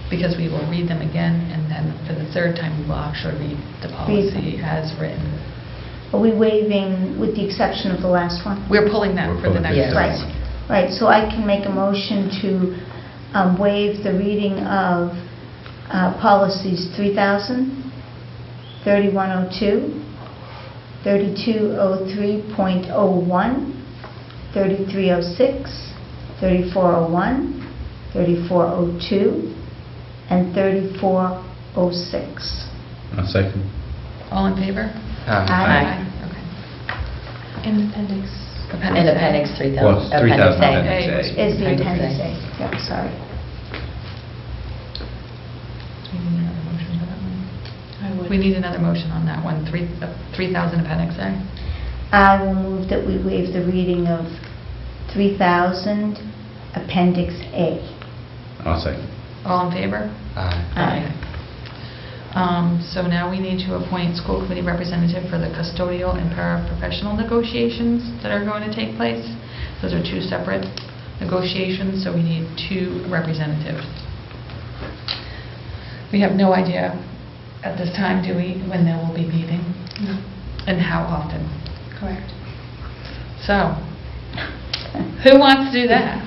because we will read them again, and then for the third time, we will actually read the policy as written. Are we waiving with the exception of the last one? We're pulling that We're for the pulling next Yes. one. Right, right, so I can make a motion to waive the reading of policies 3,000, 3102, 3203.01, 3306, 3401, 3402, and 3406. A second. All in favor? Aye. Okay. In appendix. And Appendix 3000. Well, 3,000 Appendix appendix A. A. Is the Appendix appendix A. Yep, sorry. Do we need another motion for that one? I would. We need another motion on that one, 3,000 Appendix A. I will move that we waive the reading of 3,000 Appendix A. I'll second. All in favor? Aye. So now we need to appoint school committee representative for the custodial and paraprofessional negotiations that are going to take place. Those are 2 separate negotiations, so we need 2 representatives. We have no idea at this time, do we, when they will be meeting? No. And how often? Correct. So, who wants to do that?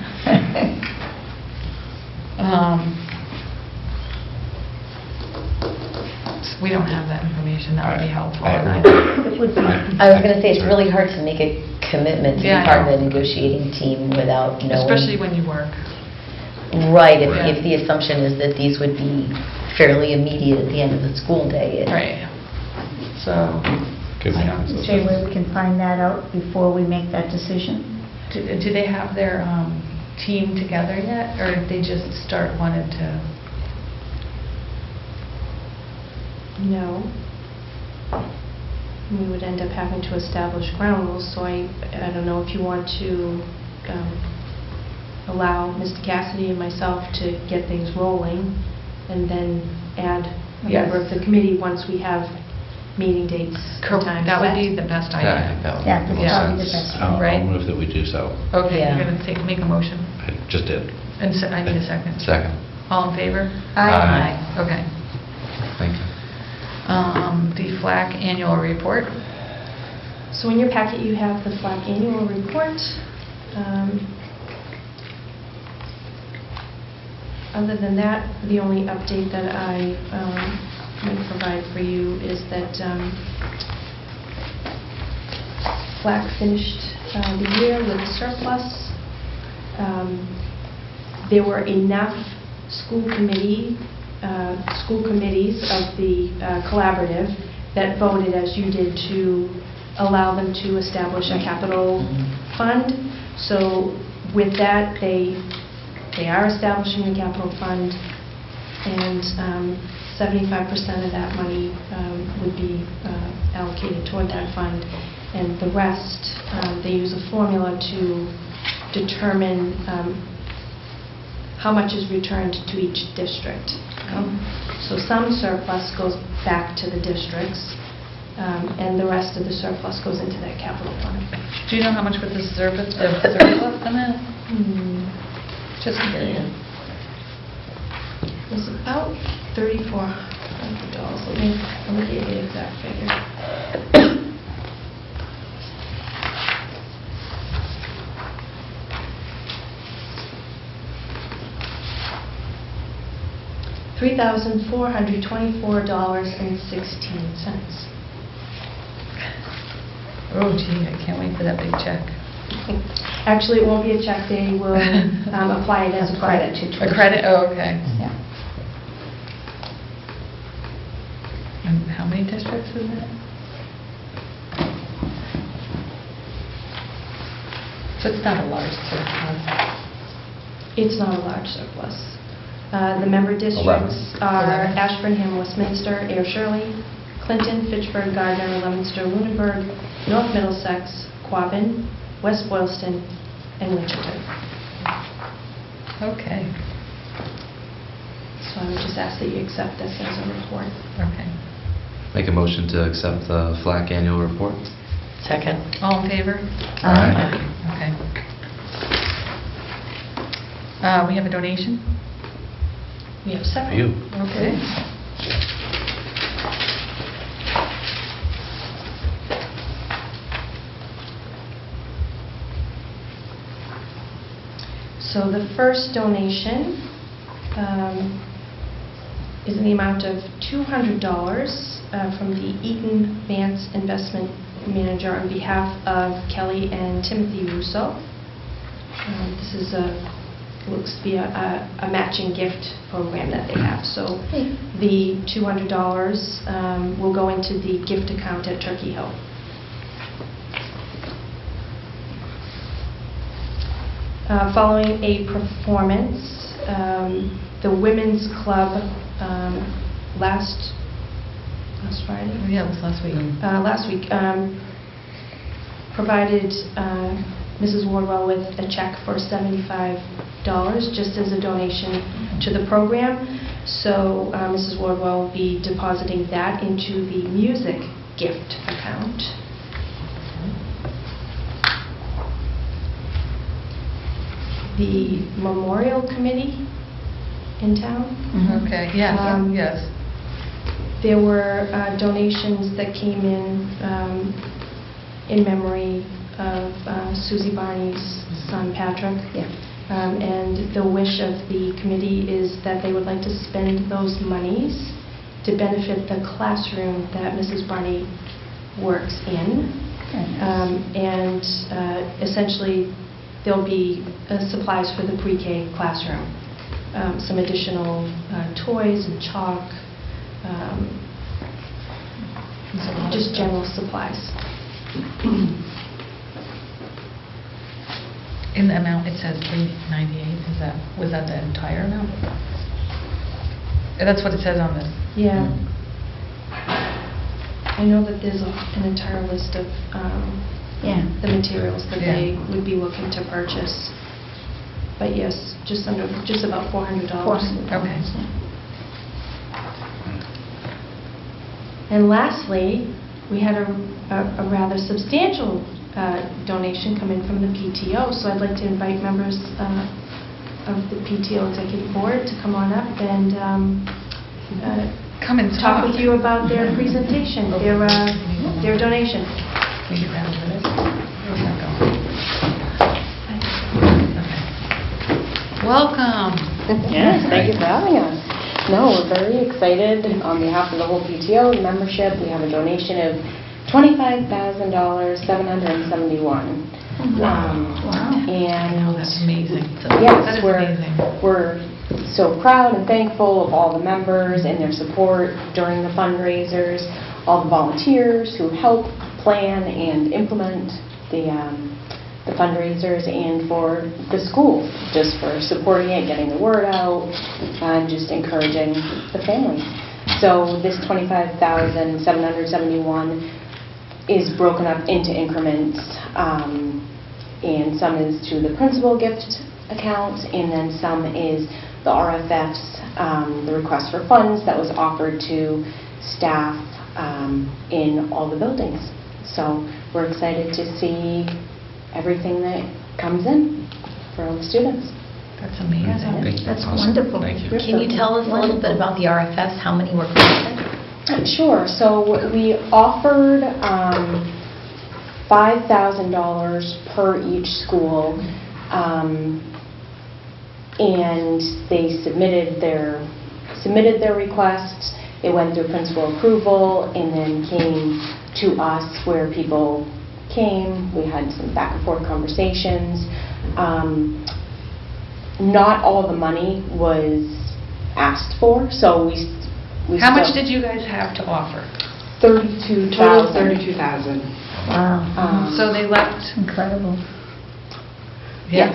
We don't have that information, that would be helpful. It would be. I was going to say, it's really hard to make a commitment to be Yeah, I part of know. the negotiating team without knowing. Especially when you work. Right, if Right. if the assumption is that these would be fairly immediate at the end of the school day. Right. So, Good. Is there a way we can find that out before we make that decision? do they have their team together yet, or did they just wanted to? No. We would end up having to establish ground rules, so I don't know if you want to allow Mr. Cassidy and myself to get things rolling, and then add a Yes. member of the committee once we have meeting dates and times That would set. be the best Yeah, I idea. think that would Yeah, make that's more probably the sense. best. I'll Right. move that we do so. Okay, Yeah. you're going to make a motion, I just did. and I need a second. Second. All in favor? Aye. Okay. Thank you. The FLAC annual report. So in your packet, you have the FLAC annual report. Other than that, the only update that I might provide for you is that FLAC finished the year with a surplus. There were enough school committees of the collaborative that voted, as you did, to allow them to establish a capital fund. So with that, they are establishing a capital fund, and 75% of that money would be allocated toward that fund, and the rest, they use a formula to determine how much is returned to each district. So some surplus goes back to the districts, and the rest of the surplus goes into that capital fund. Do you know how much was the surplus in that? Just curious. It was about $3,400. Let me get you the exact figure. $3,424.16. Oh, gee, I can't wait for that big check. Actually, it won't be a check. They will apply it as a credit to A tuition. credit, oh, okay. Yeah. And how many districts is it? So it's not a large surplus. It's not a large surplus. The member districts 11. are Ashburnham, Westminster, Air Shirley, Clinton, Fitchburg, Gardner, Leominster, Lunenburg, North Middlesex, Quabbin, West Boylston, and Winchton. Okay, So I would just ask that you accept this as a report. okay. Make a motion to accept the FLAC annual report. Second. All in favor? Aye. Okay. We have a donation? We have several. You. Okay. So the first donation is in the amount of $200 from the Eaton Vance Investment Manager on behalf of Kelly and Timothy Russo. This is looks to be a matching gift program that they have. So the $200 will go into the gift account at Turkey Hill. Following a performance, the Women's Club last Friday? Yeah, it was last week. Last week, provided Mrs. Wardwell with a check for $75 just as a donation to the program. So Mrs. Wardwell will be depositing that into the music gift account. The Memorial Committee in town. Okay, yes, yes. There were donations that came in memory of Susie Barney's son, Patrick. Yeah. And the wish of the committee is that they would like to spend those monies to benefit the classroom that Mrs. Barney works in. And essentially, there'll be supplies for the pre-K classroom. Some additional toys and chalk, just general supplies. In the amount, it says $398. Was that the entire amount? That's what it says on this. Yeah. I know that there's an entire list of the materials that they would be looking to purchase. But yes, just about $400. Okay. And lastly, we had a rather substantial donation come in from the PTO, so I'd like to invite members of the PTO Executive Board to come on up and Come and talk with you about their presentation, their donation. Can you get down to this? Where's that going? Okay. Welcome. Yes, thank you for having us. No, we're very excited on behalf of the whole PTO and membership. We have a donation of $25,771. And That's amazing. yes, That is amazing. we're so proud and thankful of all the members and their support during the fundraisers, all the volunteers who help plan and implement the fundraisers, and for the schools, just for supporting it, getting the word out, and just encouraging the families. So this $25,771 is broken up into increments, and some is to the principal gift account, and then some is the RFFs, the request for funds that was offered to staff in all the buildings. So we're excited to see everything that comes in for all the students. That's amazing. Thank you. That's Awesome. wonderful. Thank you. Can you tell us a little bit about the RFS? How many were collected? Sure. So we offered $5,000 per each school, and they submitted their requests. It went through principal approval and then came to us, where people came. We had some back and forth conversations. Not all the money was asked for, so we How much still- did you guys have to offer? 32,000. Total of 32,000. Wow, So they left, incredible. Yes.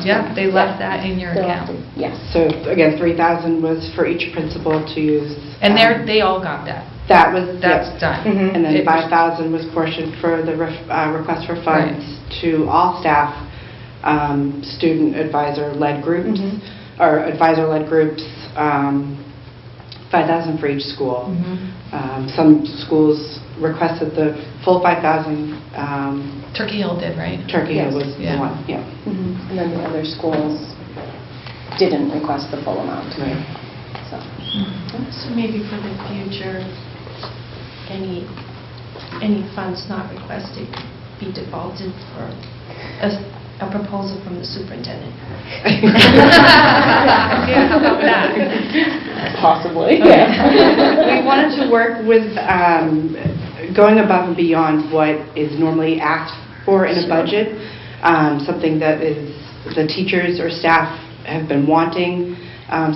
yeah, they left that in your Still account. active, yes. So again, 3,000 was for each principal to use. And they all got that. That was, That's yep. done. Mhm. And then It was- 5,000 was portioned for the request for funds to all staff, student advisor-led groups, Mhm. or advisor-led groups, 5,000 for each school. Some schools requested the full 5,000. Turkey Hill did, right? Turkey Yes. was Yeah. the one, yeah. Mhm. And then the other schools didn't request the full amount. Right. So, So maybe for the future, any funds not requested be defaulted for a proposal from the superintendent. Yeah, how about that? possibly, We wanted to work with going above and beyond what is normally asked for in a budget, something that is the teachers or staff have been wanting,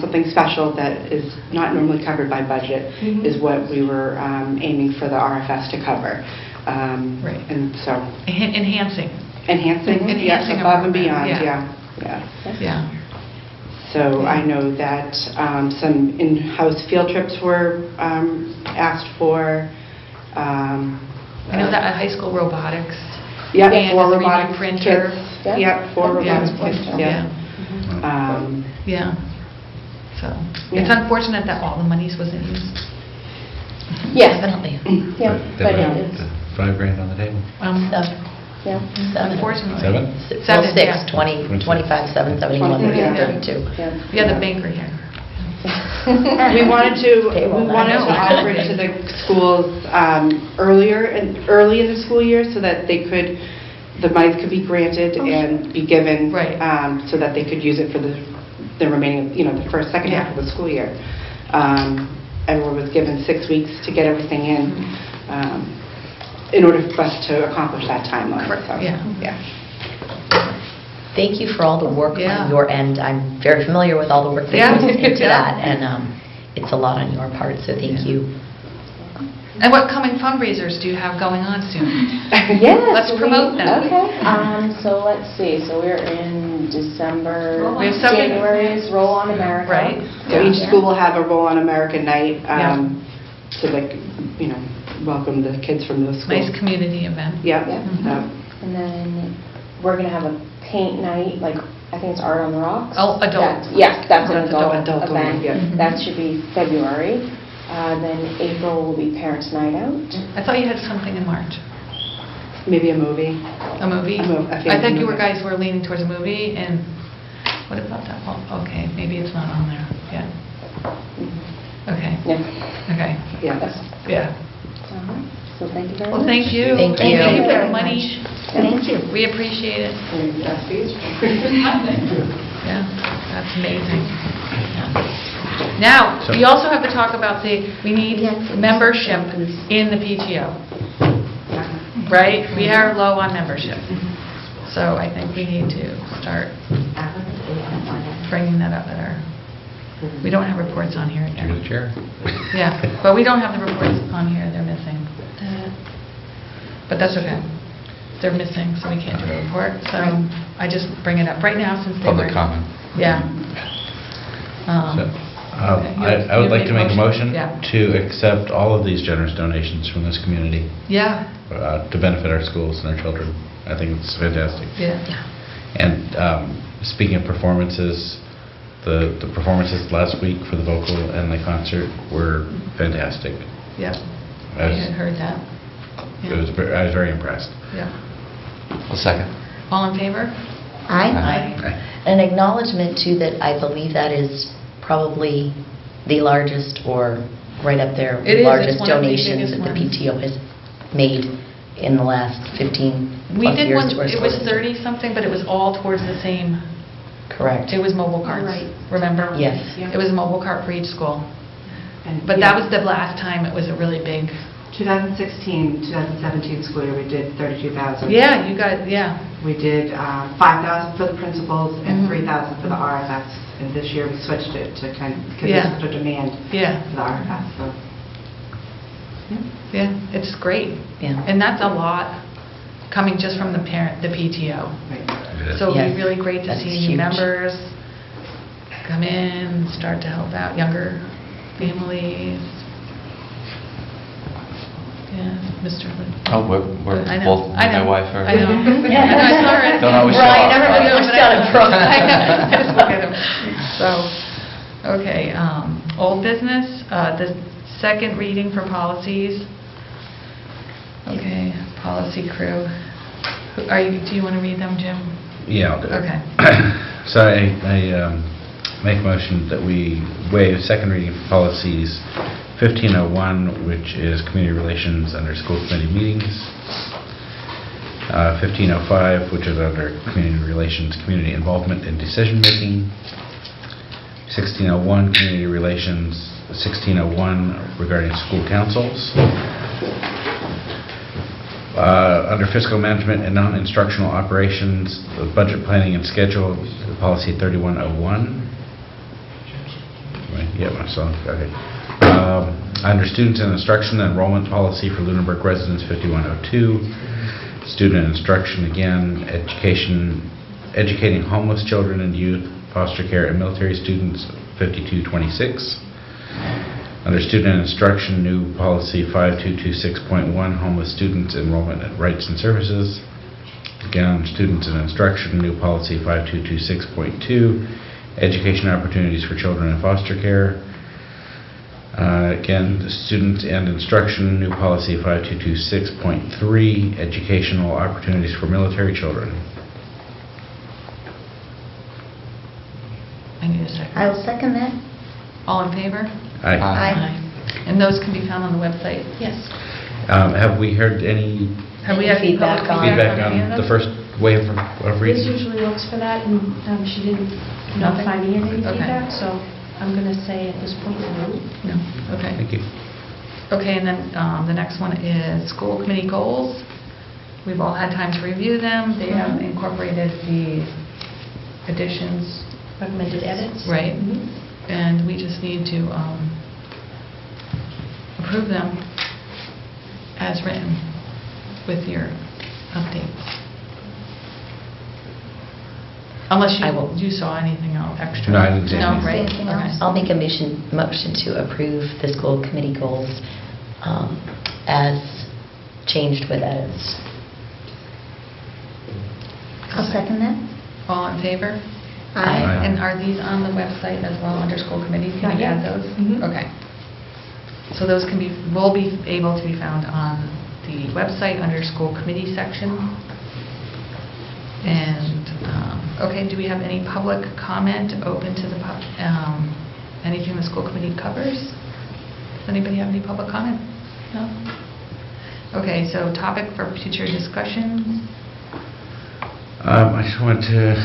something special that is not normally covered by budget is what we were aiming for the RFS to cover. Right. And so Enhancing, enhancing, Enhancing yes, a above and program, beyond, yeah. yeah. yeah. So I know that some in-house field trips were asked for. I know that high school robotics. Yeah, and for the 3D robotics printer. kits. Yeah. Yeah, for Yeah. robotics kits, yeah. Yeah. So Yeah. it's unfortunate that all the monies wasn't used. Yes. Definitely. Yeah, but it is, $5,000 on the table. Seven. yeah. Unfortunately. Seven? Well, Seven, six, yeah. 20, 25, 7, 71, Yeah. 32. Yeah. Yeah, the banker here. We wanted to Payroll, offer it to the schools early in the school year so that the monies could be granted and be given. Right. So that they could use it for the remaining, the second half of the school year. Everyone was given 6 weeks to get everything in order for us to accomplish that timeline. Correct, So, yeah. Thank you for all the work Yeah. on your end. I'm very familiar with all the work that Yeah. goes into Yeah. that, and it's a lot on your part, so thank Yeah. you. And what coming fundraisers do you have going on soon? Yes. Let's promote them. Okay, so let's see, so we're in December, We have something- January is Roll on America. Right. So each Yeah. school will have a Roll on America night Yeah. to welcome the kids from those schools. Nice community event. Yeah. Yeah. Yeah. And then we're going to have a paint night, I think it's Art on the Rocks. Oh, adult. Yes, that's an That's adult adult only, event. yeah. That should be February. Then April will be Parents' Night Out. I thought you had something in March. Maybe a movie. A movie? A family I think you movie. guys were leaning towards a movie, and what about that? Oh, okay, maybe it's not on there yet. Okay, Yeah. okay, Yeah. yeah. So thank you very much. Well, thank you. Thank you. Thank you for very the money. Thank you. We appreciate it. Yeah. That's amazing. Now, we also have to talk about we need Yes. membership in the PTO, right? We are low on membership. So I think we need to start bringing that up at our, we don't have reports on here You're yet. the chair. Yeah, but we don't have the reports on here, they're missing. But that's okay. They're missing, so we can't do a report, so I just bring it up right now since they were... Public comment. Yeah. So, Okay. I would like to make a motion Yeah. to accept all of these generous donations from this community Yeah, to benefit our schools and our children. I think it's fantastic. yeah. And speaking of performances, the performances last week for the vocal and the concert were fantastic. Yeah, I I was- had heard that. I was very impressed. Yeah. I'll second. All in favor? Aye. An acknowledgement too that I believe that is probably the largest or right up there, It is. It's largest one of the donations biggest that the ones. PTO has made in the last 15 We plus did years one, to our it was schools. 30-something, but it was all towards the same, Correct. it was mobile carts. Right. Remember? Yes. It was a mobile cart for each school. And, But yeah, that was the last time it was a really big, 2016, 2017 school year, we did 32,000. yeah, you got, yeah. We did 5,000 for the principals and Mhm. 3,000 for the RFFs. And this year, we switched it to kind of, because Yeah. there's such a demand Yeah, for the RFFs, so. yeah, it's great. Yeah. And that's a lot coming just from the PTO. Right. So it'd Yes, be really great to that's see new huge. members come in, start to help out younger families. Yeah, Mr. Lin. Oh, we're I know, both, I know, my wife are... I know. I saw her. Don't always show Brian, up. everybody I know, looks but I down know. at Brooke. I know, I just look at him. So, okay, old business, the second reading for policies. Okay, policy crew. Do you want to read them, Jim? Yeah, I'll do it. Okay. So I make a motion that we waive second reading for policies 1501, which is community relations under school committee meetings, 1505, which is under community relations, community involvement in decision making, 1601, community relations, 1601 regarding school councils. Under fiscal management and non-instructional operations, the budget planning and schedule, policy 3101. Right, yeah, so, okay. Under students and instruction, enrollment policy for Lunenburg residents, 5102. Student instruction, again, educating homeless children and youth, foster care and military students, 5226. Under student instruction, new policy 5226.1, homeless students, enrollment and rights and services. Again, on students and instruction, new policy 5226.2, education opportunities for children in foster care. Again, the students and instruction, new policy 5226.3, educational opportunities for military children. I need a second. I will second that. All in favor? Aye. Aye. And those can be found on the website? Yes. Have we heard any Have we had any Feedback public on- feedback any of on the those? first wave of Liz reading? usually looks for that, and she didn't Nothing? notify me of any Okay. feedback, so I'm going to say at this point, no. No, okay. Thank you. Okay, and then the next one is school committee goals. We've all had time to review them. They have incorporated the additions, Recommended edits? right? Mhm. And we just need to approve them as written with your updates. Unless I will. you saw anything else extra. No, I didn't see No, anything. right? Anything Okay. else? I'll make a motion to approve the school committee goals as changed with edits. I'll second that. All in favor? Aye. And are these on the website as well, under school committee? Can Not we add yet. those? Mhm. Okay. So those will be able to be found on the website under school committee section. And, okay, do we have any public comment open to the, anything the school committee covers? Does anybody have any public comment? No? Okay, so topic for future discussions. I just want to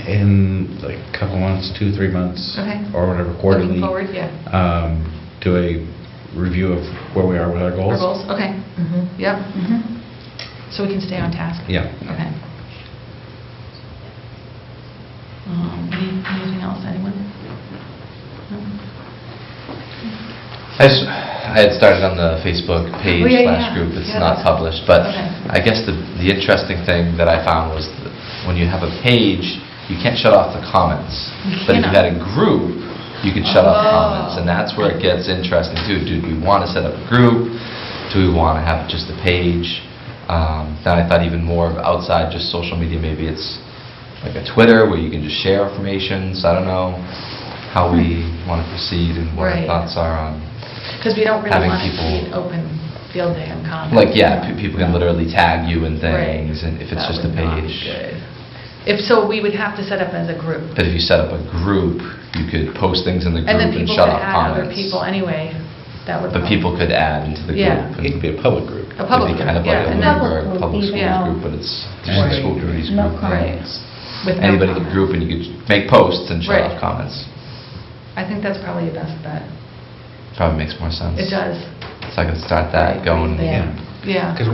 in like a couple months, 2-3 months. Okay. Or whatever, quarterly. Looking forward, yeah. Do a review of where we are with our Our goals. goals, okay. Mhm. Yep. Mhm. So we can stay on task? Yeah. Okay. Anything else, anyone? No? I had started on the Facebook page Oh, yeah, slash yeah. group. It's Yeah, not that's- published, but okay. I guess the interesting thing that I found was that when you have a page, you can't shut off the comments. You But if you cannot. had a group, you could shut off Oh. comments, and that's where it gets interesting too. Do we want to set up a group? Do we want to have just a page? Then I thought even more of outside just social media, maybe it's like a Twitter where you can just share information. So I don't know how we want to proceed and what our Right. thoughts are on. Because we don't really Having want to people- see an open field day on comments. Like, yeah, people can literally tag you and Right. things, and if it's That just a would not be page. good. If so, we would have to set up as a group. But if you set up a group, you could post things in the group And then and people shut could off add comments. other people anyway. That would But help. people could add into the Yeah. group. It could be a public group. A public It'd be kind of group, like yeah, a and then- Lindbergh Public Public group, Schools yeah. group, but it's Right. just the school committee's No group. comments. With no Anybody could comments. group and you could make posts and shut Right. off comments. I think that's probably the best bet. Probably makes more sense. It does. So I can start that going. Yeah. Yeah. Because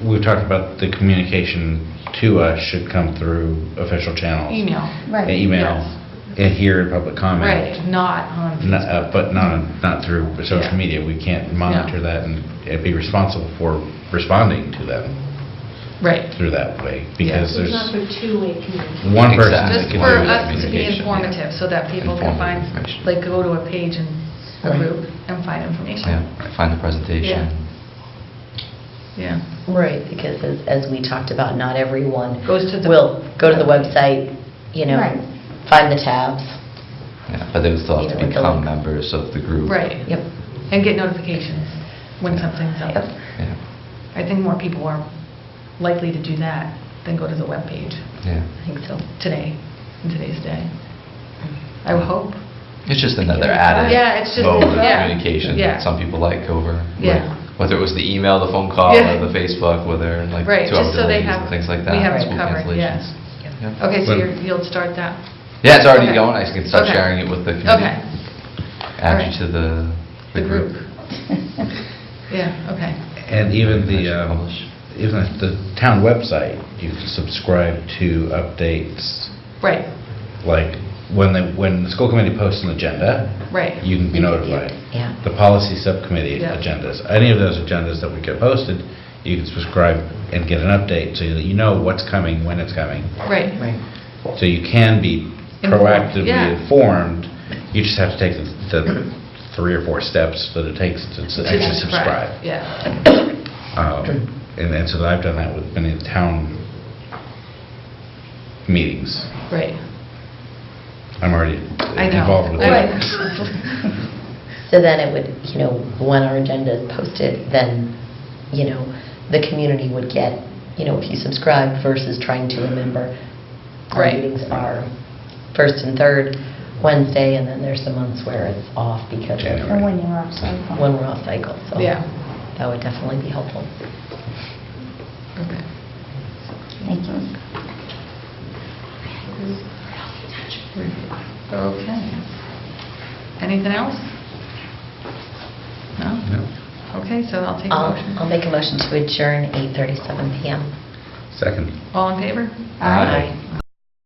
we've talked about the communication to us should come through official channels. Email. Right. Email, and here in public comment. Right, not on Facebook. But not through social Yeah. media. We can't monitor No. that and be responsible for responding to them Right. through that way. Because So it's not there's for two-way communication. one person Exactly. that Just can for do that us to be communication. informative, so that people can find, Informative information. like, go to a page in a Right. group and find information. Yeah, find the presentation. Yeah. Right, because as we talked about, not everyone Goes to the- will go to the website, Right. find the tabs. Yeah, but they would still have to Even with the become link. members of the group. Right. Yep. And get notifications when something's up. Yep. Yeah, I think more people are likely to do that than go to the webpage yeah. I think so. today, in today's day. I would hope. It's just another added Yeah, it's just- mode of yeah, communication yeah. that some people like over. Yeah. like, whether it was the email, the phone call, Yeah. or the Facebook, whether like Right, 2 hour just so they delays have, and things like that. we have it school covered, yeah. cancellations. Yeah. Okay, so But- you'll start that? Yeah, it's already Okay. going. I can start Okay. sharing it with the committee. Okay. Add Alright. you to the group. Yeah, okay. And even I should publish. even the town website, you can subscribe to updates, Right, like when the school committee posts an agenda, right. you can be You can- notified. yeah. The policy subcommittee Yeah. agendas, any of those agendas that we get posted, you can subscribe and get an update so that you know what's coming, when it's coming. Right. Right. So you can be Informed, proactively yeah. informed, you just have to take the 3 or 4 steps that it takes to actually subscribe. Yeah, And so I've done that with many town meetings. right. I'm already I know. involved with I that. know. So then it would, when our agenda is posted, then, the community would get, if you subscribe versus trying to remember. Our Right. meetings are first and third Wednesday, and then there's the months where it's off because January. And when you're off cycle. when we're off cycle, so. Yeah. That would definitely be helpful. Okay. Thank you. Okay. Anything else? No? No. Okay, so I'll take a motion. I'll make a motion to adjourn 8:37 PM. Second. All in favor? Aye.